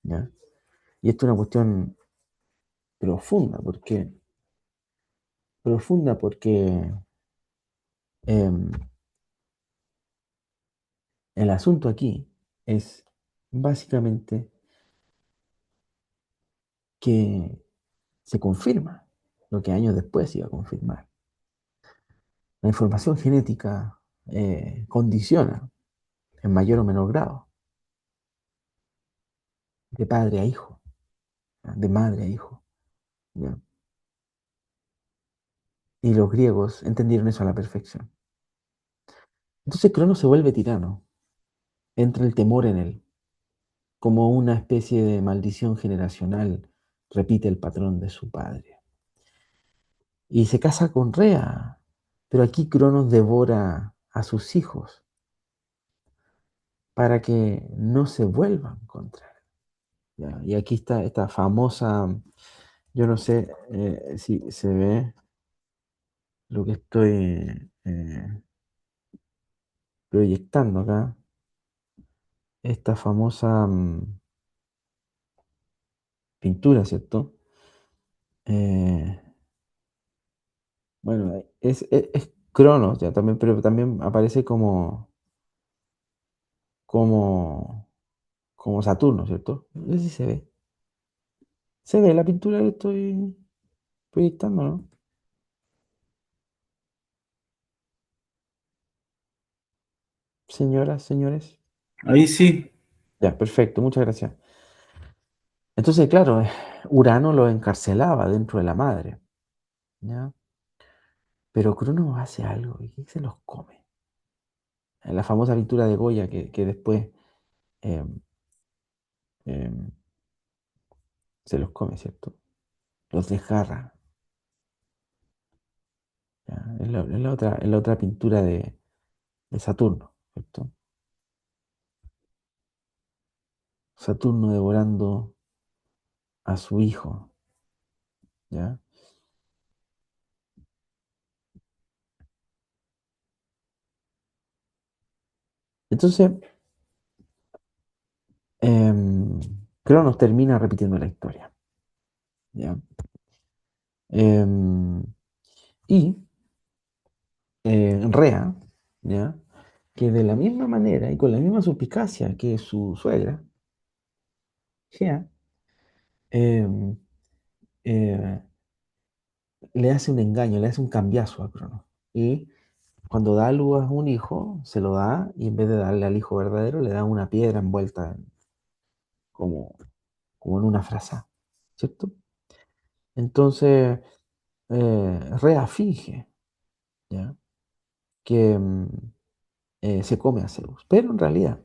¿ya? Y esto es una cuestión profunda, porque em, el asunto aquí es básicamente que se confirma lo que años después se iba a confirmar. La información genética condiciona en mayor o menor grado de padre a hijo, ¿ya? De madre a hijo, ¿ya? Y los griegos entendieron eso a la perfección. Entonces Cronos se vuelve tirano, entra el temor en él, como una especie de maldición generacional, repite el patrón de su padre. Y se casa con Rea, pero aquí Cronos devora a sus hijos para que no se vuelvan contra él. ¿Ya? Y aquí está esta famosa, yo no sé si se ve lo que estoy proyectando acá, esta famosa pintura, ¿cierto? Eh, bueno, es Cronos, ya también, pero también aparece como, como Saturno, ¿cierto? No sé si se ve. Se ve la pintura que estoy proyectando, ¿no? Señoras, señores. Ahí sí. Ya, perfecto, muchas gracias. Entonces, claro, Urano lo encarcelaba dentro de la madre, ¿ya? Pero Cronos hace algo y se los come. En la famosa pintura de Goya que después em, em, se los come, ¿cierto? Los desgarra. ¿Ya? Es la otra pintura de Saturno, ¿cierto? Saturno devorando a su hijo, ¿ya? Entonces, em, Cronos termina repitiendo la historia, ¿ya? Em, y Rea, ¿ya? Que de la misma manera y con la misma suspicacia que su suegra, Gea, em, eh, le hace un engaño, le hace un cambiazo a Cronos. Y cuando da a luz a un hijo, se lo da y en vez de darle al hijo verdadero, le da una piedra envuelta como, como en una frasa, ¿cierto? Entonces, Rea finge, ¿ya? Que se come a Zeus, pero en realidad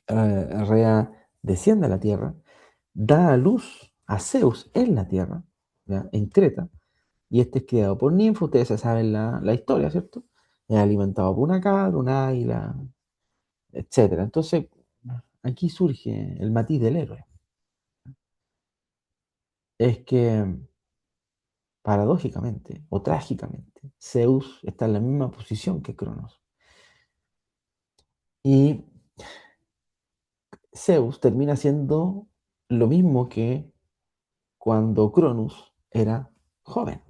Rea desciende a la tierra, da a luz a Zeus en la tierra, ¿ya? En Creta, y este es criado por ninfa, ustedes ya saben la historia, ¿cierto? Es alimentado por una cabra, una águila, etcétera. Entonces, aquí surge el matiz del héroe. Es que, paradójicamente o trágicamente, Zeus está en la misma posición que Cronos. Y Zeus termina siendo lo mismo que cuando Cronos era joven.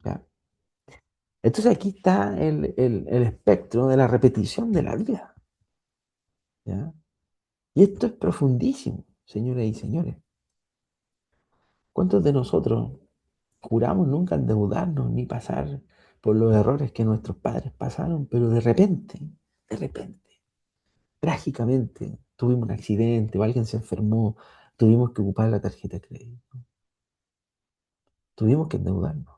¿Ya? Entonces aquí está el espectro de la repetición de la vida. ¿Ya? Y esto es profundísimo, señoras y señores. ¿Cuántos de nosotros juramos nunca endeudarnos ni pasar por los errores que nuestros padres pasaron, pero de repente, trágicamente, tuvimos un accidente o alguien se enfermó, tuvimos que ocupar la tarjeta de crédito, tuvimos que endeudarnos,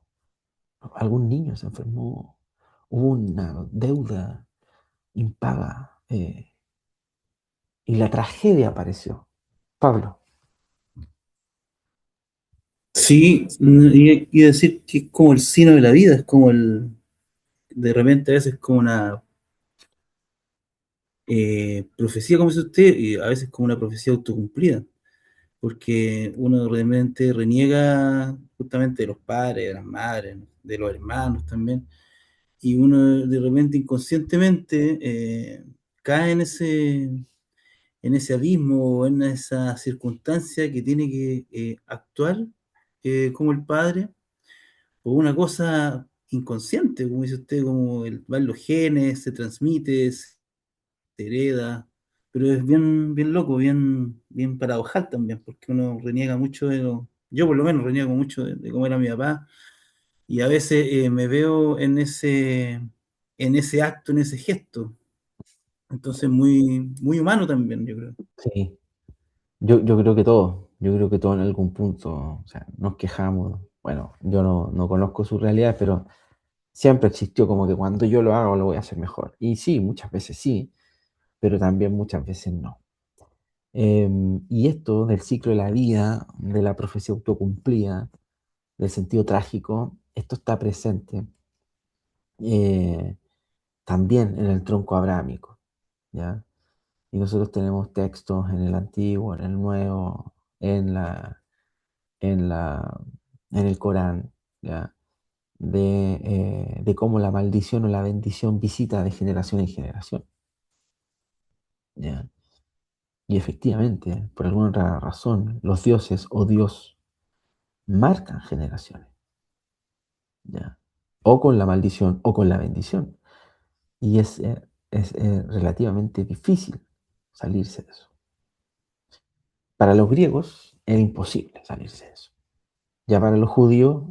algún niño se enfermó, hubo una deuda impaga y la tragedia apareció. Pablo, Sí, y decir que es como el sino de la vida, es como de repente a veces como una profecía, como dice usted, y a veces como una profecía autocumplida, porque uno realmente reniega justamente de los padres, de las madres, de los hermanos también, y uno de repente inconscientemente cae en ese abismo o en esa circunstancia que tiene que actuar como el padre por una cosa inconsciente, como dice usted, como van los genes, se transmite, se hereda, pero es bien, bien loco, bien, bien paradojal también, porque uno reniega mucho yo por lo menos reniego mucho de cómo era mi papá, y a veces me veo en ese acto, en ese gesto, entonces muy, muy humano también, yo creo. sí, yo creo que todo en algún punto, o sea, nos quejamos, bueno, yo no conozco su realidad, pero siempre existió como que cuando yo lo hago lo voy a hacer mejor. Y sí, muchas veces sí, pero también muchas veces no. Y esto del ciclo de la vida, de la profecía autocumplida, del sentido trágico, esto está presente también en el tronco abrámico, ¿ya? Y nosotros tenemos textos en el Antiguo, en el Nuevo, en la, en la, en el Corán, ¿ya? De cómo la maldición o la bendición visita de generación en generación, ¿ya? Y efectivamente, por alguna otra razón, los dioses o Dios marcan generaciones, ¿ya? O con la maldición o con la bendición. Y es relativamente difícil salirse de eso. Para los griegos era imposible salirse de eso. Ya para los judíos,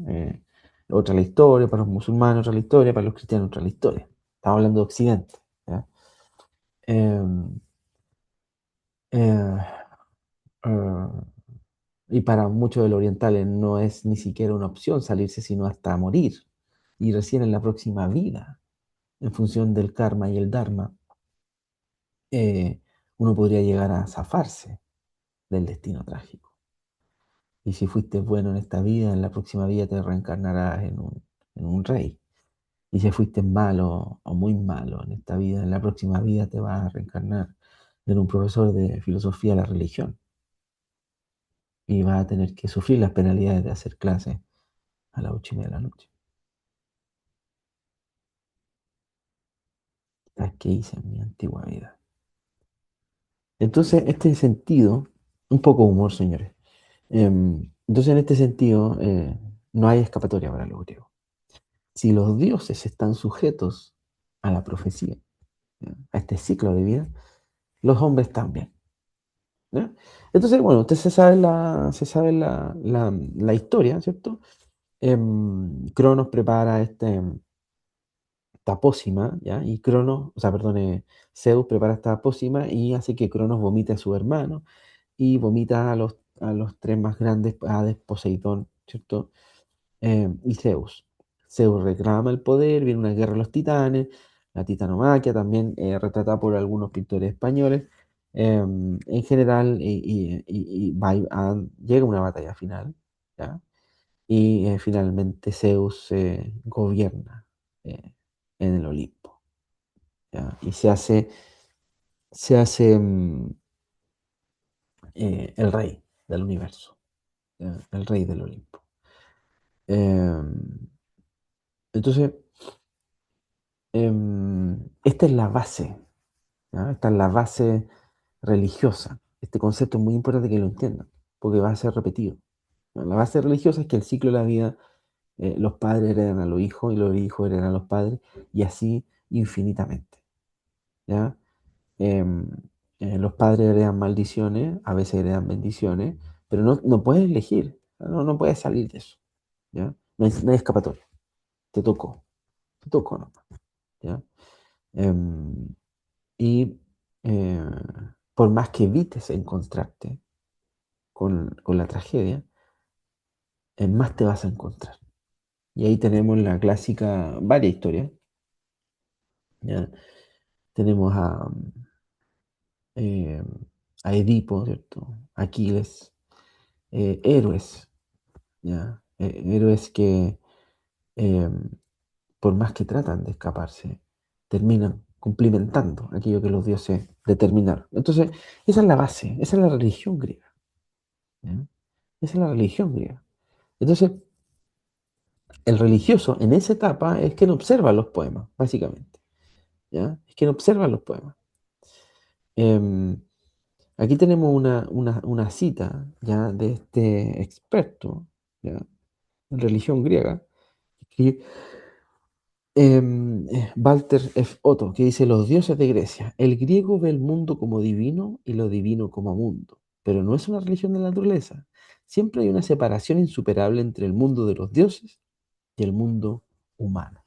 otra la historia, para los musulmanes otra la historia, para los cristianos otra la historia. Estamos hablando de Occidente, ¿ya? Em, eh, eh, y para muchos de los orientales no es ni siquiera una opción salirse, sino hasta morir. Y recién en la próxima vida, en función del karma y el dharma, uno podría llegar a zafarse del destino trágico. Y si fuiste bueno en esta vida, en la próxima vida te reencarnarás en un rey. Y si fuiste malo o muy malo en esta vida, en la próxima vida te vas a reencarnar en un profesor de filosofía de la religión. Y vas a tener que sufrir las penalidades de hacer clases a las 8:30 de la noche. ¿Sabes qué hice en mi antigua vida? Entonces, este sentido, un poco de humor, señores. Entonces, en este sentido, no hay escapatoria para los griegos. Si los dioses están sujetos a la profecía, ¿ya? A este ciclo de vida, los hombres también, ¿ya? Entonces, bueno, usted se sabe la historia, ¿cierto? Cronos prepara esta pócima, ¿ya? Y Cronos, o sea, perdón, Zeus prepara esta pócima y hace que Cronos vomite a su hermano y vomita a los tres más grandes, a Hades, Poseidón, ¿cierto? Y Zeus. Zeus reclama el poder, viene una guerra de los titanes, la titanomaquia, también retratada por algunos pintores españoles. En general, llega una batalla final, ¿ya? Y finalmente Zeus gobierna eh, en el Olimpo, ¿ya? Y se hace el rey del universo, ¿ya? El rey del Olimpo. Em, entonces, esta es la base, ¿ya? Esta es la base religiosa. Este concepto es muy importante que lo entiendan, porque va a ser repetido, ¿ya? La base religiosa es que el ciclo de la vida, los padres heredan a los hijos y los hijos heredan a los padres, y así infinitamente, ¿ya? Em, los padres heredan maldiciones, a veces heredan bendiciones, pero no puedes elegir, no puedes salir de eso, ¿ya? No hay escapatoria, te tocó, ¿no? ¿Ya? Em, y eh, por más que evites encontrarte con la tragedia, más te vas a encontrar. Y ahí tenemos la clásica, varias historias, ¿ya? Tenemos eh, a Edipo, ¿cierto? Aquiles, héroes, ¿ya? Héroes que eh, por más que tratan de escaparse, terminan cumplimentando aquello que los dioses determinaron. Entonces, esa es la base, esa es la religión griega, ¿ya? Esa es la religión griega. Entonces, el religioso en esa etapa es quien observa los poemas, básicamente, ¿ya? Es quien observa los poemas. Em, Aquí tenemos una cita, ¿ya? De este experto, ¿ya? En religión griega, que Walter F. Otto, que dice: los dioses de Grecia. El griego ve el mundo como divino y lo divino como mundo, pero no es una religión de la naturaleza. Siempre hay una separación insuperable entre el mundo de los dioses y el mundo humano,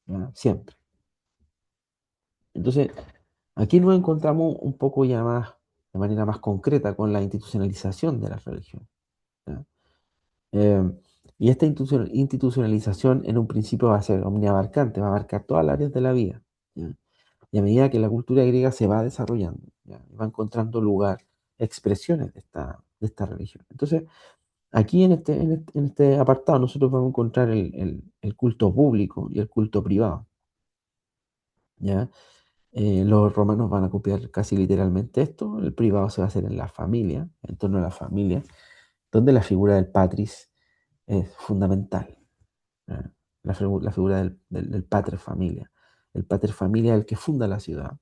¿ya? Siempre. Entonces, aquí nos encontramos un poco ya más, de manera más concreta, con la institucionalización de la religión, ¿ya? Eh, y esta institucionalización en un principio va a ser omniabarcante, va a abarcar todas las áreas de la vida, ¿ya? Y a medida que la cultura griega se va desarrollando, ¿ya? Va encontrando lugar expresiones de esta religión. Entonces, aquí en este apartado nosotros vamos a encontrar el culto público y el culto privado, ¿ya? Los romanos van a copiar casi literalmente esto. El privado se va a hacer en la familia, en torno a la familia, donde la figura del patris es fundamental. ¿Ya? La figura del pater familia. El pater familia es el que funda la ciudad,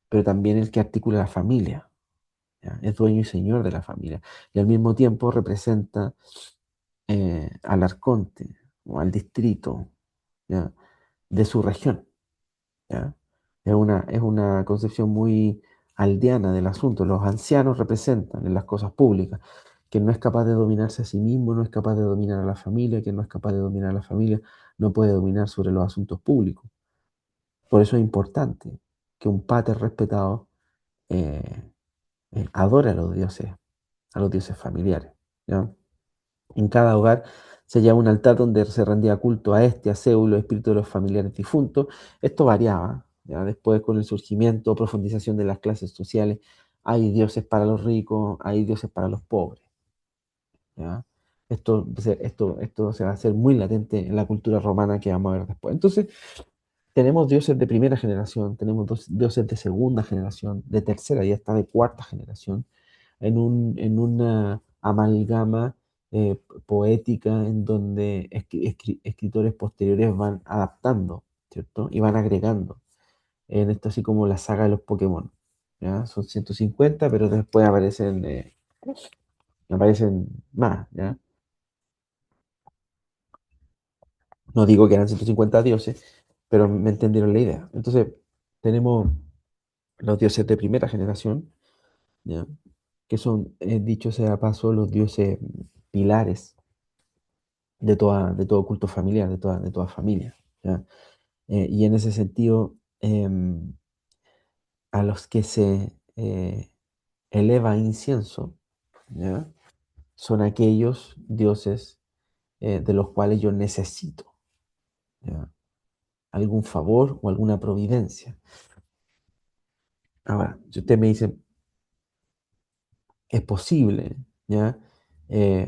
pero también el que articula la familia. ¿Ya? Es dueño y señor de la familia. Y al mismo tiempo representa al arconte o al distrito, ¿ya? De su región. ¿Ya? Es una concepción muy aldeana del asunto. Los ancianos representan en las cosas públicas. Quien no es capaz de dominarse a sí mismo, no es capaz de dominar a la familia. Quien no es capaz de dominar a la familia, no puede dominar sobre los asuntos públicos. Por eso es importante que un pater respetado eh, adore a los dioses familiares. ¿Ya? En cada hogar se hallaba un altar donde se rendía culto a este, a Zeus, los espíritus de los familiares difuntos. Esto variaba, ¿ya? Después, con el surgimiento o profundización de las clases sociales, hay dioses para los ricos, hay dioses para los pobres, ¿ya? Esto se va a hacer muy latente en la cultura romana que vamos a ver después. Entonces, tenemos dioses de primera generación, tenemos dioses de segunda generación, de tercera y hasta de cuarta generación, en una amalgama poética en donde escritores posteriores van adaptando, ¿cierto? Y van agregando en esto así como la saga de los Pokémon, ¿ya? Son 150, pero después aparecen más, ¿ya? No digo que eran 150 dioses, pero me entendieron la idea. Entonces, tenemos los dioses de primera generación, ¿ya? Que son, dicho sea de paso, los dioses pilares de todo culto familiar, de toda familia, ¿ya? Y en ese sentido, a los que se eleva incienso, ¿ya? Son aquellos dioses de los cuales yo necesito, ¿ya? Algún favor o alguna providencia. Ahora, si usted me dice, es posible, ¿ya?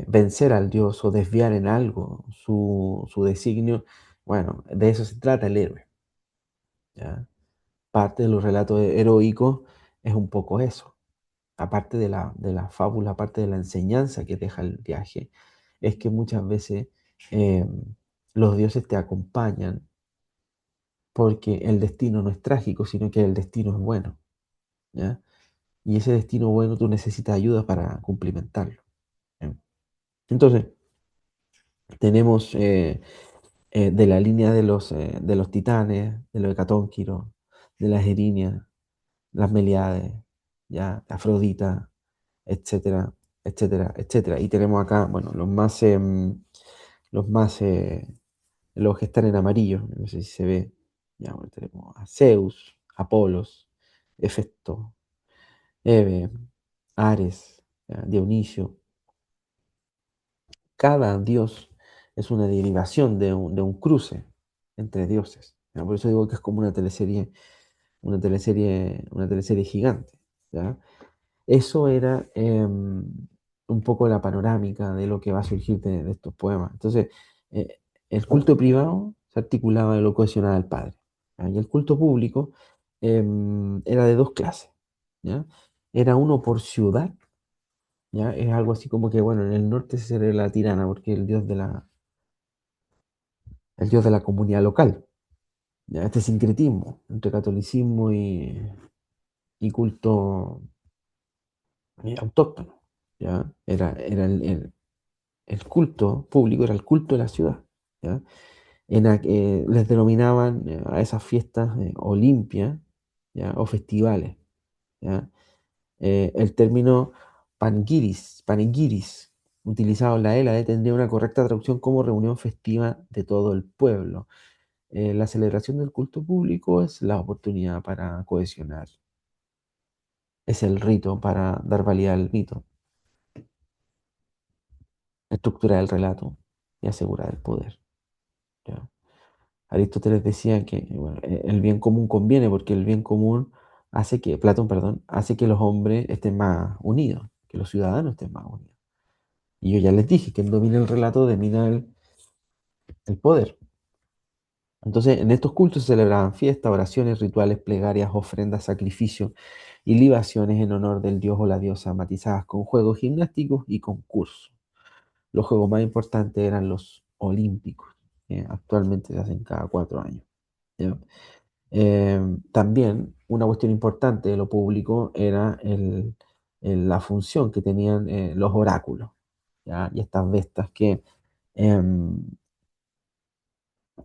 Vencer al dios o desviar en algo su designio, bueno, de eso se trata el héroe, ¿ya? Parte de los relatos heroicos es un poco eso. Aparte de la fábula, aparte de la enseñanza que deja el viaje, es que muchas veces eh, los dioses te acompañan porque el destino no es trágico, sino que el destino es bueno, ¿ya? Y ese destino bueno tú necesitas ayuda para cumplimentarlo, ¿ya? Entonces, tenemos de la línea de los titanes, de los hecatónquiros, de las erinias, las Meliades, ¿ya? Afrodita, etcétera, etcétera, etcétera. Y tenemos acá, bueno, los más, los que están en amarillo, no sé si se ve, ya, bueno, tenemos a Zeus, Apolos, Hefesto, Hebe, Ares, ya, Dionisio. Cada dios es una derivación de un cruce entre dioses. ¿Ya? Por eso digo que es como una teleserie gigante. ¿Ya? Eso era un poco la panorámica de lo que va a surgir de estos poemas. Entonces, eh, el culto privado se articulaba en lo cohesionaba al padre, ¿ya? Y el culto público era de dos clases, ¿ya? Era uno por ciudad, ¿ya? Es algo así como que, bueno, en el norte se celebra la tirana, porque el dios de la comunidad local, ¿ya? Este sincretismo entre catolicismo y culto autóctono, ¿ya? Era el culto público, era el culto de la ciudad, ¿ya? Les denominaban a esas fiestas Olimpia, ¿ya? O festivales, ¿ya? El término panegyris, utilizado en la Hélade, tendría una correcta traducción como reunión festiva de todo el pueblo. La celebración del culto público es la oportunidad para cohesionar, es el rito para dar validad al mito, estructurar el relato y asegurar el poder, ¿ya? Aristóteles decía que bueno, el bien común conviene porque el bien común Platón, perdón, hace que los hombres estén más unidos, que los ciudadanos estén más unidos. Y yo ya les dije, quien domina el relato domina el poder. Entonces, en estos cultos se celebraban fiestas, oraciones, rituales, plegarias, ofrendas, sacrificios y libaciones en honor del dios o la diosa, matizadas con juegos gimnásticos y concursos. Los juegos más importantes eran los olímpicos, que actualmente se hacen cada 4 años. ¿Ya? También una cuestión importante de lo público era la función que tenían los oráculos, ¿ya? Y estas bestas em,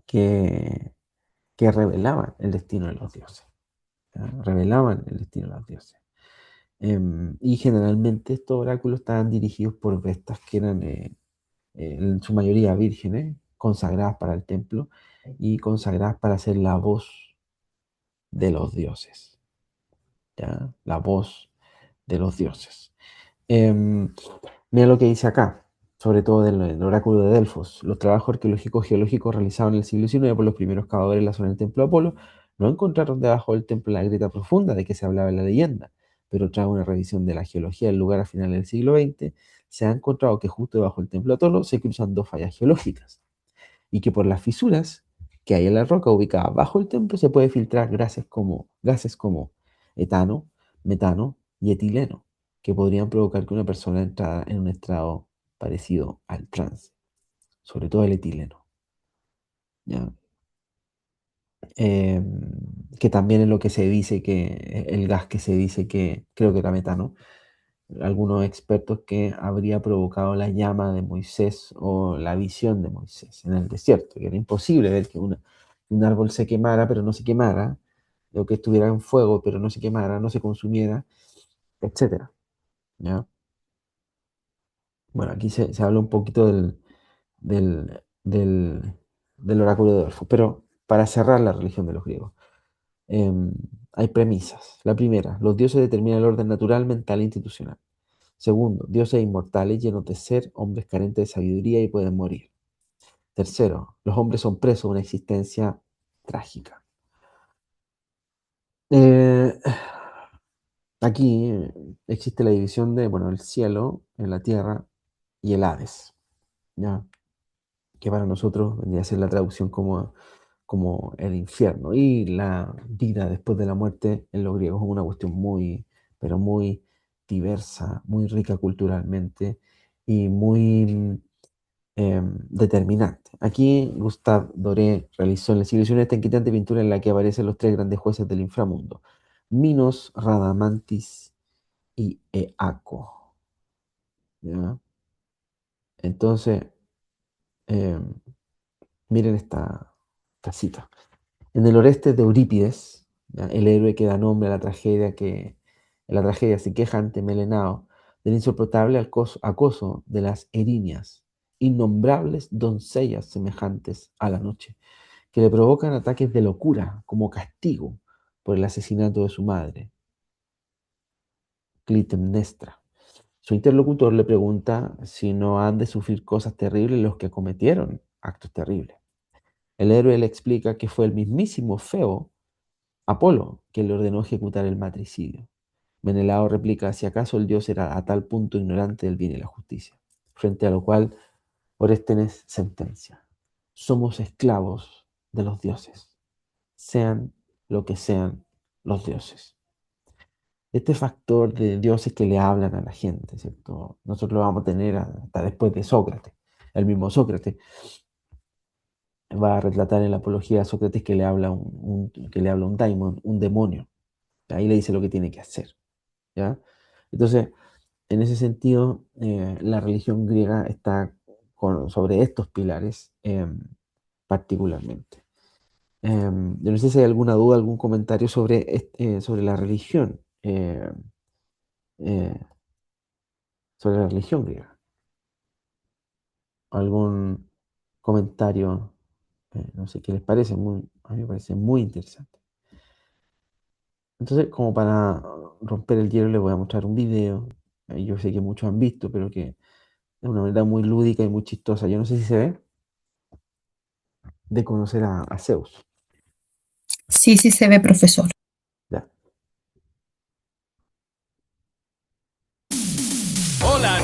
que, que revelaban el destino de los dioses, ¿ya? Revelaban el destino de los dioses. Y generalmente estos oráculos estaban dirigidos por bestas que eran en su mayoría vírgenes, consagradas para el templo y consagradas para ser la voz de los dioses, ¿ya? La voz de los dioses. Em, Mira lo que dice acá, sobre todo del oráculo de Delfos. Los trabajos arqueológicos geológicos realizados en el siglo XIX por los primeros cavadores en la zona del templo de Apolo no encontraron debajo del templo la grieta profunda de que se hablaba en la leyenda, pero tras una revisión de la geología del lugar a finales del siglo XX, se ha encontrado que justo debajo del templo de Apolo se cruzan dos fallas geológicas y que por las fisuras que hay en la roca ubicada bajo el templo se puede filtrar gases como etano, metano y etileno, que podrían provocar que una persona entrara en un estado parecido al trance, sobre todo el etileno, ¿ya? Eh, que también es lo que se dice que, el gas que se dice que, creo que era metano, algunos expertos que habría provocado la llama de Moisés o la visión de Moisés en el desierto, que era imposible ver que un árbol se quemara pero no se quemara, o que estuviera en fuego pero no se quemara, no se consumiera, etcétera, ¿ya? Bueno, aquí se habla un poquito del, del, del oráculo de Delfos, pero para cerrar la religión de los griegos, em, hay premisas. La primera, los dioses determinan el orden natural, mental e institucional. Segundo, dioses inmortales llenos de ser, hombres carentes de sabiduría y pueden morir. Tercero, los hombres son presos de una existencia trágica. Eh, Aquí existe la división de, bueno, el cielo, en la tierra y el Hades, ¿ya? Que para nosotros vendría a ser la traducción como el infierno. Y la vida después de la muerte en los griegos es una cuestión muy, pero muy diversa, muy rica culturalmente y muy determinante. Aquí Gustave Doré realizó en el siglo XIX esta inquietante pintura en la que aparecen los tres grandes jueces del inframundo, Minos, Radamantis y Eaco, ¿ya? Entonces, em, miren esta cita. En el Orestes de Eurípides, ¿ya? El héroe que da nombre a la tragedia en la tragedia se queja ante Melenao del insoportable acoso de las erinias, innombrables doncellas semejantes a la noche, que le provocan ataques de locura como castigo por el asesinato de su madre, Clitemnestra. Su interlocutor le pregunta si no han de sufrir cosas terribles los que cometieron actos terribles. El héroe le explica que fue el mismísimo Feo, Apolo, quien le ordenó ejecutar el matricidio. Menelao replica si acaso el dios era a tal punto ignorante del bien y la justicia, frente a lo cual Orestes sentencia: somos esclavos de los dioses, sean lo que sean los dioses. Este factor de dioses que le hablan a la gente, ¿cierto? Nosotros lo vamos a tener hasta después de Sócrates. El mismo Sócrates va a retratar en la apología a Sócrates que le habla que le habla un daimon, un demonio. Ahí le dice lo que tiene que hacer, ¿ya? Entonces, en ese sentido, la religión griega está sobre estos pilares particularmente. Yo no sé si hay alguna duda, algún comentario sobre la religión, eh, sobre la religión griega. Algún comentario, no sé qué les parece, a mí me parece muy interesante. Entonces, como para romper el hielo, les voy a mostrar un video. Yo sé que muchos han visto, pero que es una manera muy lúdica y muy chistosa. Yo no sé si se ve, de conocer a Zeus. Sí, sí se ve, profesor. Ya.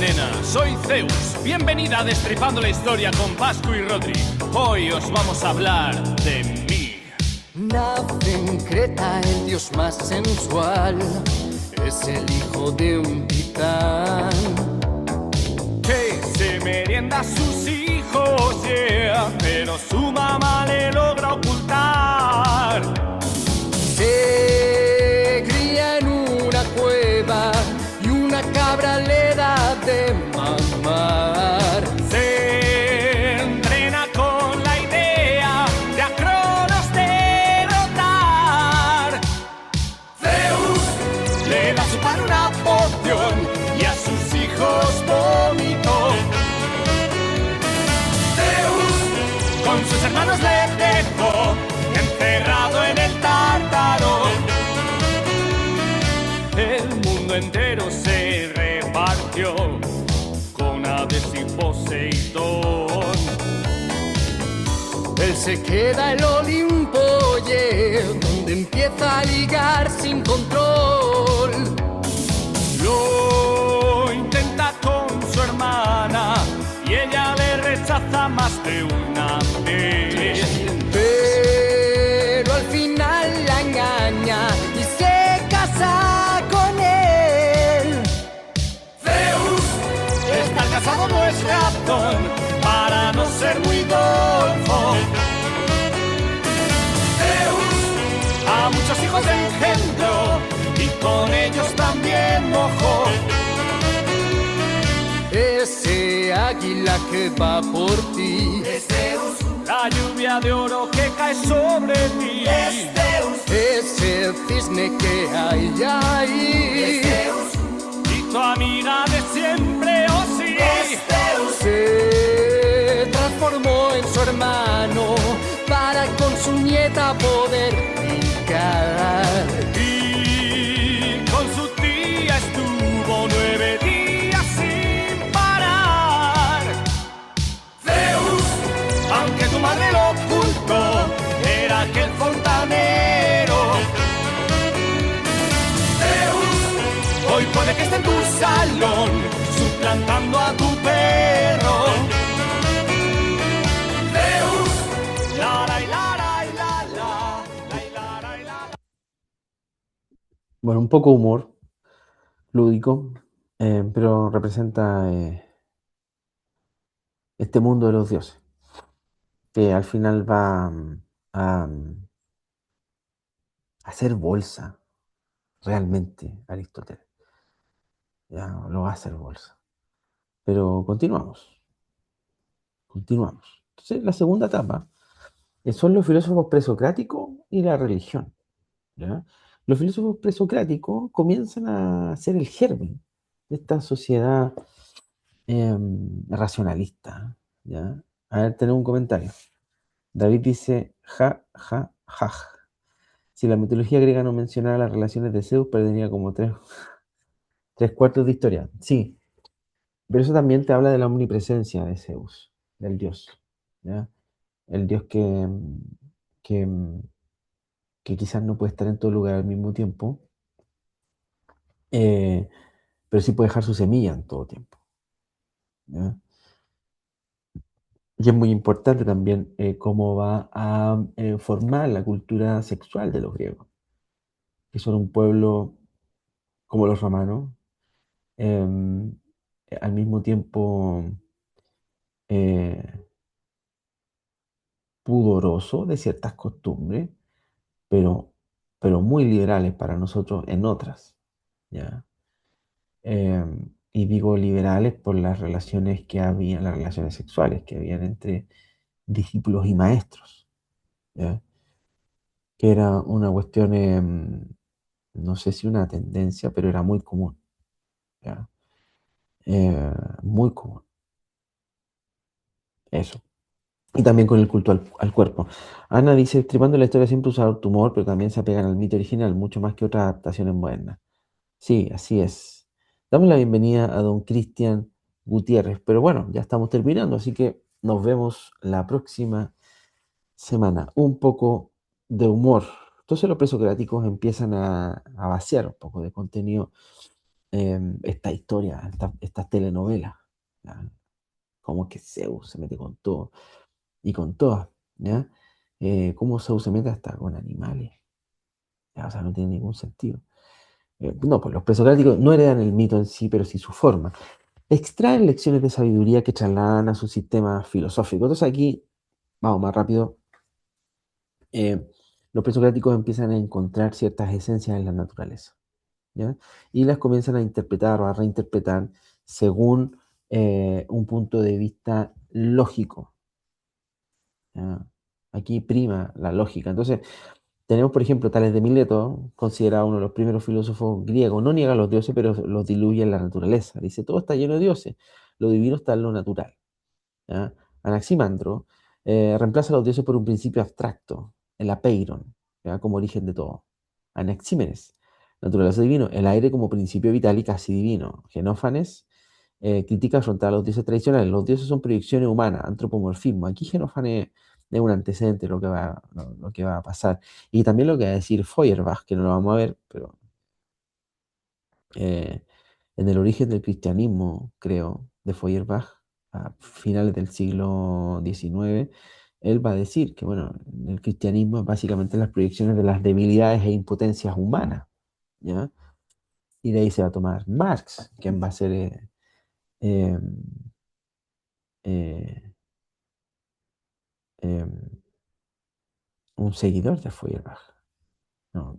nena, soy Zeus. Bienvenida a Destripando la Historia con Pascu y Rodri. Hoy os vamos a hablar de mí. Nace en Creta el dios más sensual, es el hijo de un titán. Que se merienda a sus hijos, yeah, pero su mamá le logra ocultar. Se cría en una cueva y una cabra le da de mamar. Se entrena con la idea de a Cronos derrotar. Zeus le da a su padre una poción y a sus hijos vómito. Zeus con sus hermanos le dejó encerrado en el Tártaro. El mundo entero se repartió con Hades y Poseidón. Él se queda el Olimpo, yeah, donde empieza a ligar sin control. Lo intenta con su hermana y ella le rechaza más de una vez. Pero al final la engaña y se casa con él. Zeus, estar casado no es razón para no ser muy golfo. Zeus a muchos hijos engendró y con ellos también mojó. Ese águila que va por ti Es Zeus, la lluvia de oro que cae sobre ti. Es Zeus, ese cisne que hay ahí. es Zeus, y tu amiga de siempre, oh sí. Es Zeus, Se transformó en su hermano para con su nieta poder picar. y con su tía estuvo 9 días sin parar. Zeus, aunque tu madre lo ocultó, era aquel fontanero. Zeus, hoy puede que esté en tu salón, suplantando a tu perro. Zeus, la la y la la y la la, la y la la y la. Bueno, un poco humor lúdico, pero representa este mundo de los dioses, que al final va a hacer bolsa, realmente, Aristóteles. Ya lo va a hacer bolsa. Pero continuamos. Entonces, la segunda etapa son los filósofos presocráticos y la religión. ¿Ya? Los filósofos presocráticos comienzan a ser el germen de esta sociedad racionalista. ¿Ya? A ver, tenemos un comentario. David dice, ja, ja, ja. Si la mitología griega no mencionara las relaciones de Zeus, perdería como tres cuartos de historia. Sí, pero eso también te habla de la omnipresencia de Zeus, del dios. ¿Ya? El dios que, que quizás no puede estar en todo lugar al mismo tiempo, pero sí puede dejar su semilla en todo tiempo. ¿Ya? Y es muy importante también cómo va a formar la cultura sexual de los griegos, que son un pueblo como los romanos, al mismo tiempo pudoroso de ciertas costumbres, pero, pero muy liberales para nosotros en otras. ¿Ya? Y digo liberales por las relaciones que había, las relaciones sexuales que habían entre discípulos y maestros. ¿Ya? Que era una cuestión, no sé si una tendencia, pero era muy común. ¿Ya? Muy común. Eso. Y también con el culto al cuerpo. Ana dice, Destripando la Historia siempre usa tumor, pero también se apegan al mito original, mucho más que otras adaptaciones modernas. Sí, así es. Damos la bienvenida a don Cristian Gutiérrez, pero bueno, ya estamos terminando, así que nos vemos la próxima semana. Un poco de humor. Entonces los presocráticos empiezan a vaciar un poco de contenido esta historia, estas telenovelas, ¿ya? Como que Zeus se mete con todo y con todas, ¿ya? Cómo Zeus se mete hasta con animales, ¿ya? O sea, no tiene ningún sentido. No, pues los presocráticos no heredan el mito en sí, pero sí su forma. Extraen lecciones de sabiduría que trasladan a su sistema filosófico. Entonces aquí, vamos más rápido, eh, los presocráticos empiezan a encontrar ciertas esencias en la naturaleza, ¿ya? Y las comienzan a interpretar o a reinterpretar según un punto de vista lógico, ¿ya? Aquí prima la lógica. Entonces, tenemos, por ejemplo, Tales de Mileto, considerado uno de los primeros filósofos griegos. No niega a los dioses, pero los diluye en la naturaleza. Dice, todo está lleno de dioses. Lo divino está en lo natural, ¿ya? Anaximandro reemplaza a los dioses por un principio abstracto, el apeiron, ¿ya? Como origen de todo. Anaxímenes, naturaleza divino, el aire como principio vital y casi divino. Genófanes critica afrontar a los dioses tradicionales. Los dioses son proyecciones humanas, antropomorfismo. Aquí Genófanes es un antecedente de lo que va a pasar. Y también lo que va a decir Feuerbach, que no lo vamos a ver, pero eh, en el origen del cristianismo, creo, de Feuerbach, a finales del siglo XIX, él va a decir que, bueno, el cristianismo es básicamente las proyecciones de las debilidades e impotencias humanas, ¿ya? Y de ahí se va a tomar Marx, quien va a ser eh, eh, eh, un seguidor de Feuerbach. No,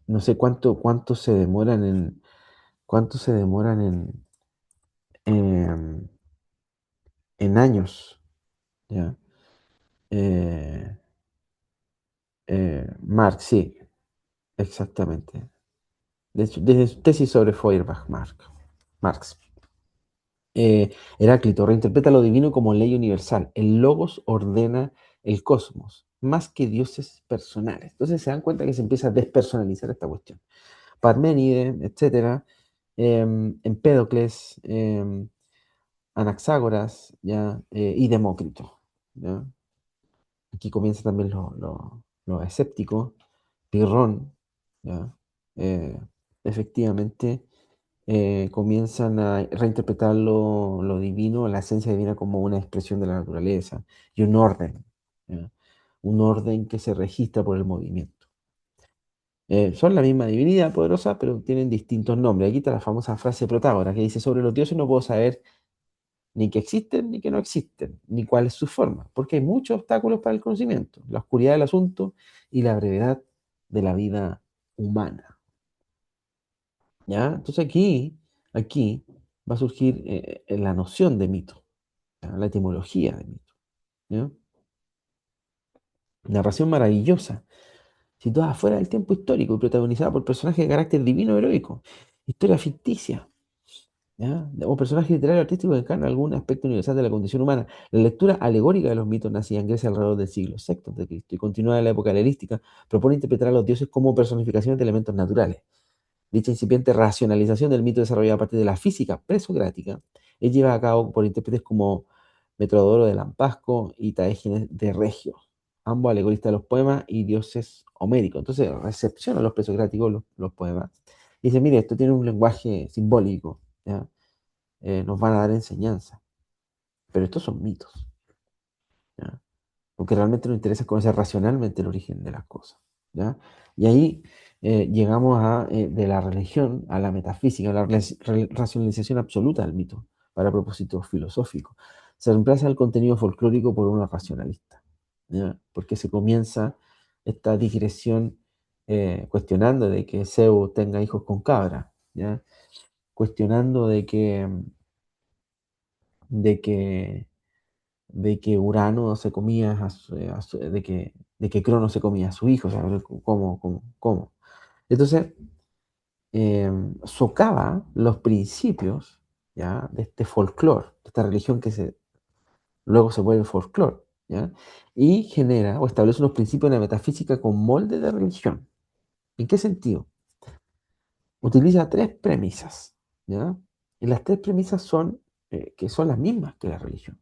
no sé cuánto se demoran em, en años, ¿ya? Eh, Marx, sí, exactamente. De hecho, de su tesis sobre Feuerbach, Marx. Heráclito reinterpreta lo divino como ley universal. El logos ordena el cosmos, más que dioses personales. Entonces se dan cuenta que se empieza a despersonalizar esta cuestión. Parménides, etcétera, Empédocles, Anaxágoras, ¿ya? Y Demócrito, ¿ya? Aquí comienza también lo escéptico, Pirrón, ¿ya? Eh, efectivamente, comienzan a reinterpretar lo divino, la esencia divina como una expresión de la naturaleza y un orden, ¿ya? Un orden que se registra por el movimiento. Son la misma divinidad poderosa, pero tienen distintos nombres. Aquí está la famosa frase de Protágoras que dice: sobre los dioses no puedo saber ni que existen ni que no existen, ni cuál es su forma, porque hay muchos obstáculos para el conocimiento, la oscuridad del asunto y la brevedad de la vida humana, ¿ya? Entonces aquí va a surgir la noción de mito, ¿ya? La etimología de mito, ¿ya? Narración maravillosa, situada fuera del tiempo histórico y protagonizada por personajes de carácter divino o heroico. Historia ficticia, ¿ya? O personaje literario artístico que encarna algún aspecto universal de la condición humana. La lectura alegórica de los mitos nacida en Grecia alrededor del siglo VI de Cristo y continúa en la época helenística, propone interpretar a los dioses como personificaciones de elementos naturales. Dicha incipiente racionalización del mito desarrollada a partir de la física presocrática es llevada a cabo por intérpretes como Metrodoro de Lampasco y Taégenes de Regio, ambos alegoristas de los poemas y dioses homéricos. Entonces recepcionan los presocráticos los poemas y dicen, mire, esto tiene un lenguaje simbólico, ¿ya? Nos van a dar enseñanza, pero estos son mitos, ¿ya? Porque realmente nos interesa conocer racionalmente el origen de las cosas, ¿ya? Y ahí llegamos de la religión a la metafísica, a la racionalización absoluta del mito, para propósitos filosóficos. Se reemplaza el contenido folclórico por uno racionalista, ¿ya? Porque se comienza esta digresión cuestionando de que Zeus tenga hijos con cabra, ¿ya? Cuestionando de que de que Urano se comía de que Crono se comía a su hijo, o sea, ¿cómo? Entonces, socava los principios, ¿ya? De este folclore, de esta religión luego se vuelve folclore, ¿ya? Y genera o establece unos principios de la metafísica con molde de religión. ¿En qué sentido? Utiliza tres premisas, ¿ya? Y las tres premisas son, que son las mismas que la religión.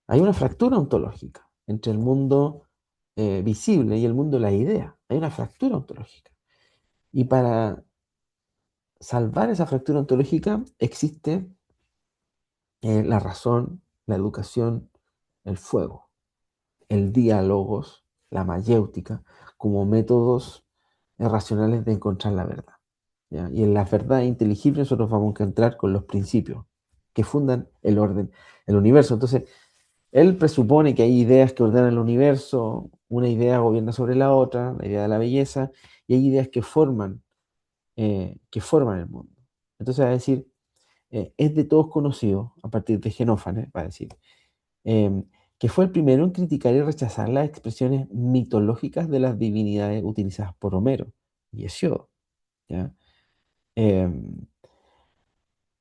Hay una fractura ontológica entre el mundo visible y el mundo de la idea. Hay una fractura ontológica. Y para salvar esa fractura ontológica existe la razón, la educación, el fuego, el diálogos, la mayéutica, como métodos racionales de encontrar la verdad. ¿Ya? Y en la verdad inteligible nosotros vamos a encontrar con los principios que fundan el orden, el universo. Entonces, él presupone que hay ideas que ordenan el universo, una idea gobierna sobre la otra, la idea de la belleza, y hay ideas que forman el mundo. Entonces va a decir, es de todos conocido, a partir de Genófanes, va a decir, em, que fue el primero en criticar y rechazar las expresiones mitológicas de las divinidades utilizadas por Homero y Hesíodo. ¿Ya? Em,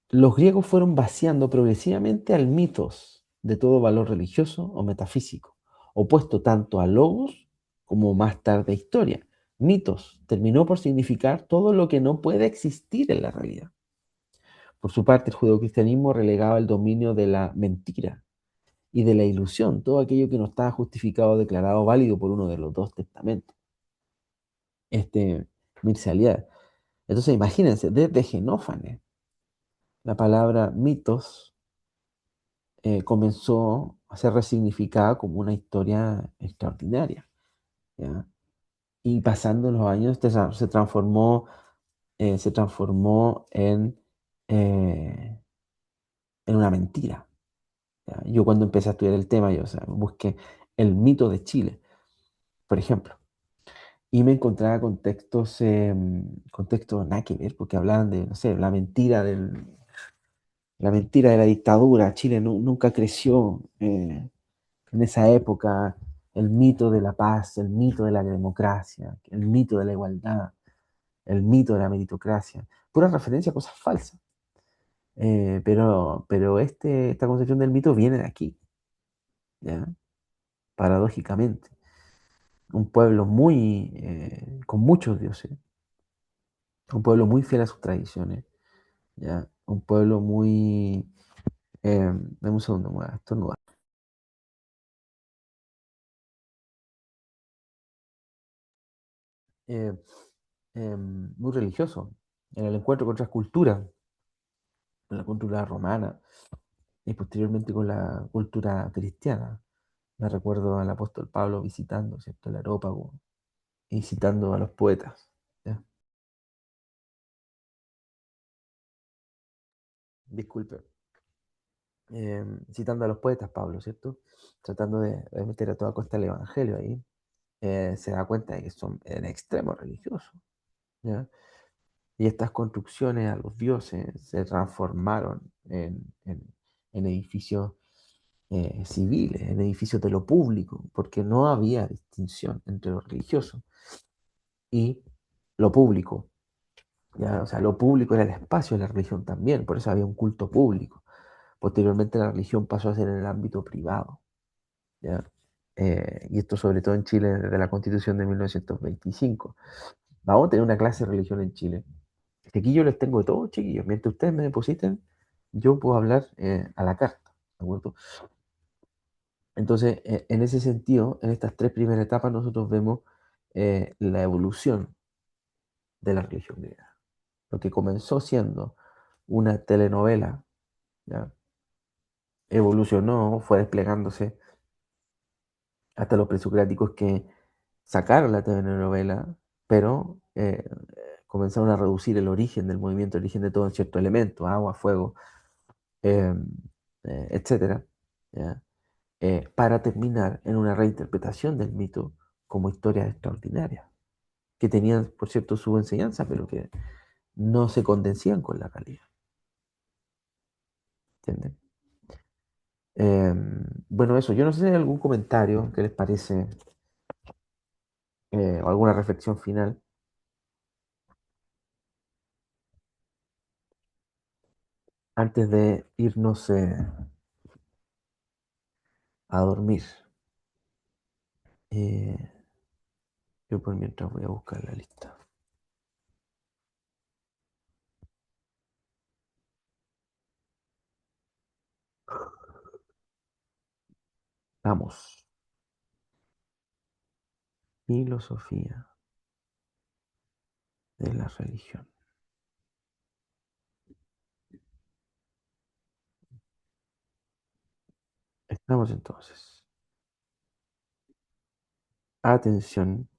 los griegos fueron vaciando progresivamente al mitos de todo valor religioso o metafísico, opuesto tanto a logos como más tarde a historia. Mitos terminó por significar todo lo que no puede existir en la realidad. Por su parte, el judeocristianismo relegaba el dominio de la mentira y de la ilusión, todo aquello que no estaba justificado o declarado válido por uno de los dos testamentos. Mircea Eliade. Entonces, imagínense, desde Genófanes, la palabra mitos comenzó a ser resignificada como una historia extraordinaria. ¿Ya? Y pasando los años se transformó en una mentira. ¿Ya? Yo cuando empecé a estudiar el tema, yo, o sea, busqué el mito de Chile, por ejemplo, y me encontraba contextos nada que ver, porque hablaban de, no sé, la mentira de la dictadura. Chile nunca creció en esa época, el mito de la paz, el mito de la democracia, el mito de la igualdad, el mito de la meritocracia, pura referencia a cosas falsas. Pero esta concepción del mito viene de aquí, ¿ya? Paradójicamente. Un pueblo con muchos dioses, un pueblo muy fiel a sus tradiciones, ¿ya? Un pueblo muy... dame un segundo, voy a estornudar. Eh, muy religioso, en el encuentro con otras culturas, con la cultura romana y posteriormente con la cultura cristiana. Me recuerdo al apóstol Pablo visitando, ¿cierto?, el Areópago y citando a los poetas. ¿Ya? Disculpe. Citando a los poetas, Pablo, ¿cierto? Tratando de meter a toda costa el evangelio ahí. Se da cuenta de que son en extremo religiosos. ¿Ya? Y estas construcciones a los dioses se transformaron en edificios civiles, en edificios de lo público, porque no había distinción entre lo religioso y lo público. ¿Ya? O sea, lo público era el espacio de la religión también, por eso había un culto público. Posteriormente la religión pasó a ser en el ámbito privado. ¿Ya? Y esto sobre todo en Chile desde la Constitución de 1925. Vamos a tener una clase de religión en Chile. Que aquí yo les tengo de todo, chiquillos. Mientras ustedes me depositen, yo puedo hablar a la carta. ¿De acuerdo? Entonces, en ese sentido, en estas tres primeras etapas, nosotros vemos la evolución de la religión griega. Lo que comenzó siendo una telenovela, ¿ya? Evolucionó, fue desplegándose hasta los presocráticos que sacaron la telenovela, pero comenzaron a reducir el origen del movimiento, el origen de todo en cierto elemento, agua, fuego, eh, etcétera, ¿ya? Para terminar en una reinterpretación del mito como historias extraordinarias, que tenían, por cierto, su enseñanza, pero que no se condensían con la realidad. ¿Entienden? Bueno, eso, yo no sé si hay algún comentario que les parece o alguna reflexión final. Antes de irnos a dormir. Eh, yo por mientras voy a buscar la lista. Vamos. Filosofía de la religión. Vamos entonces. Atención.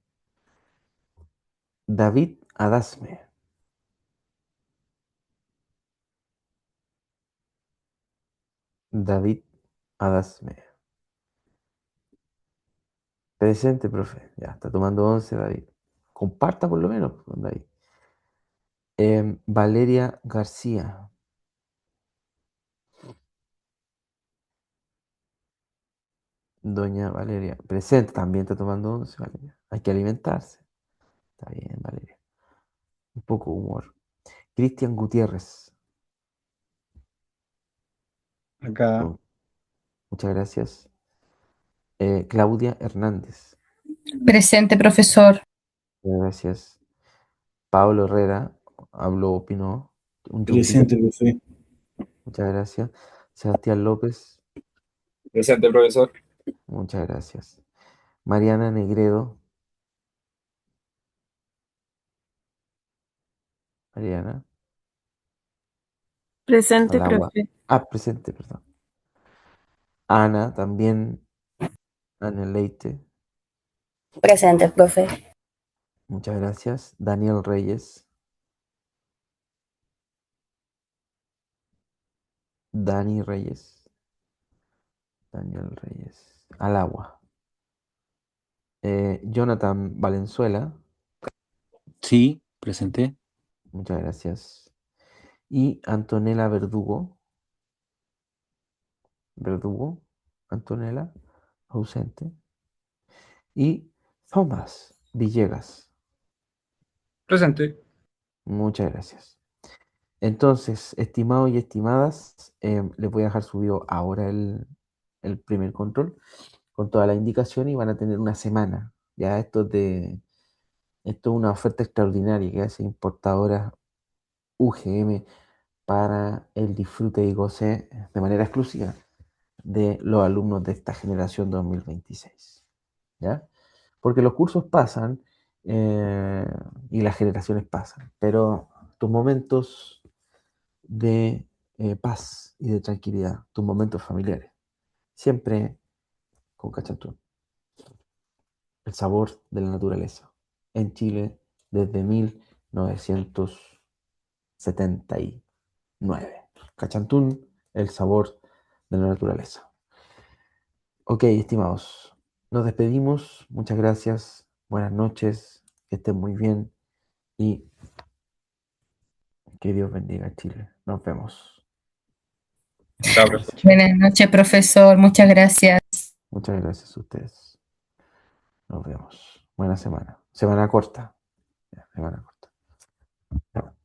David Adasme. David Adasme. Presente, profe. Ya, está tomando 11, David. Comparta por lo menos con David. Valeria García. Doña Valeria. Presente, también está tomando 11, Valeria. Hay que alimentarse. Está bien, Valeria. Un poco de humor. Cristian Gutiérrez. Acá. Oh, muchas gracias. Claudia Hernández. Presente, profesor. Muchas gracias. Pablo Herrera. Habló, opinó. Un tiempito. Presente, profe. Muchas gracias. Sebastián López. Presente, profesor. Muchas gracias. Mariana Negredo. Mariana. Presente, Al agua. profe. Ah, presente, perdón. Ana también. Ana Leite. Presente, profe. Muchas gracias. Daniel Reyes. Dani Reyes. Daniel Reyes. Al agua. Jonathan Valenzuela. Sí, presente. Muchas gracias. Y Antonella Verdugo. Verdugo. Antonella. Ausente. Y Thomas Villegas. Presente. Muchas gracias. Entonces, estimados y estimadas, les voy a dejar subido ahora el primer control con toda la indicación y van a tener una semana. Ya esto es una oferta extraordinaria que hace importadora UGM para el disfrute y goce de manera exclusiva de los alumnos de esta generación 2026. ¿Ya? Porque los cursos pasan y las generaciones pasan, pero tus momentos de paz y de tranquilidad, tus momentos familiares, siempre con Cachantún. El sabor de la naturaleza. En Chile desde 1979. Cachantún, el sabor de la naturaleza. Ok, estimados, nos despedimos. Muchas gracias. Buenas noches. Que estén muy bien. Y que Dios bendiga a Chile. Nos vemos. Chao, profesor. Buenas noches, profesor. Muchas gracias. Muchas gracias a ustedes. Nos vemos. Buena semana. Semana corta. Semana corta. Chao.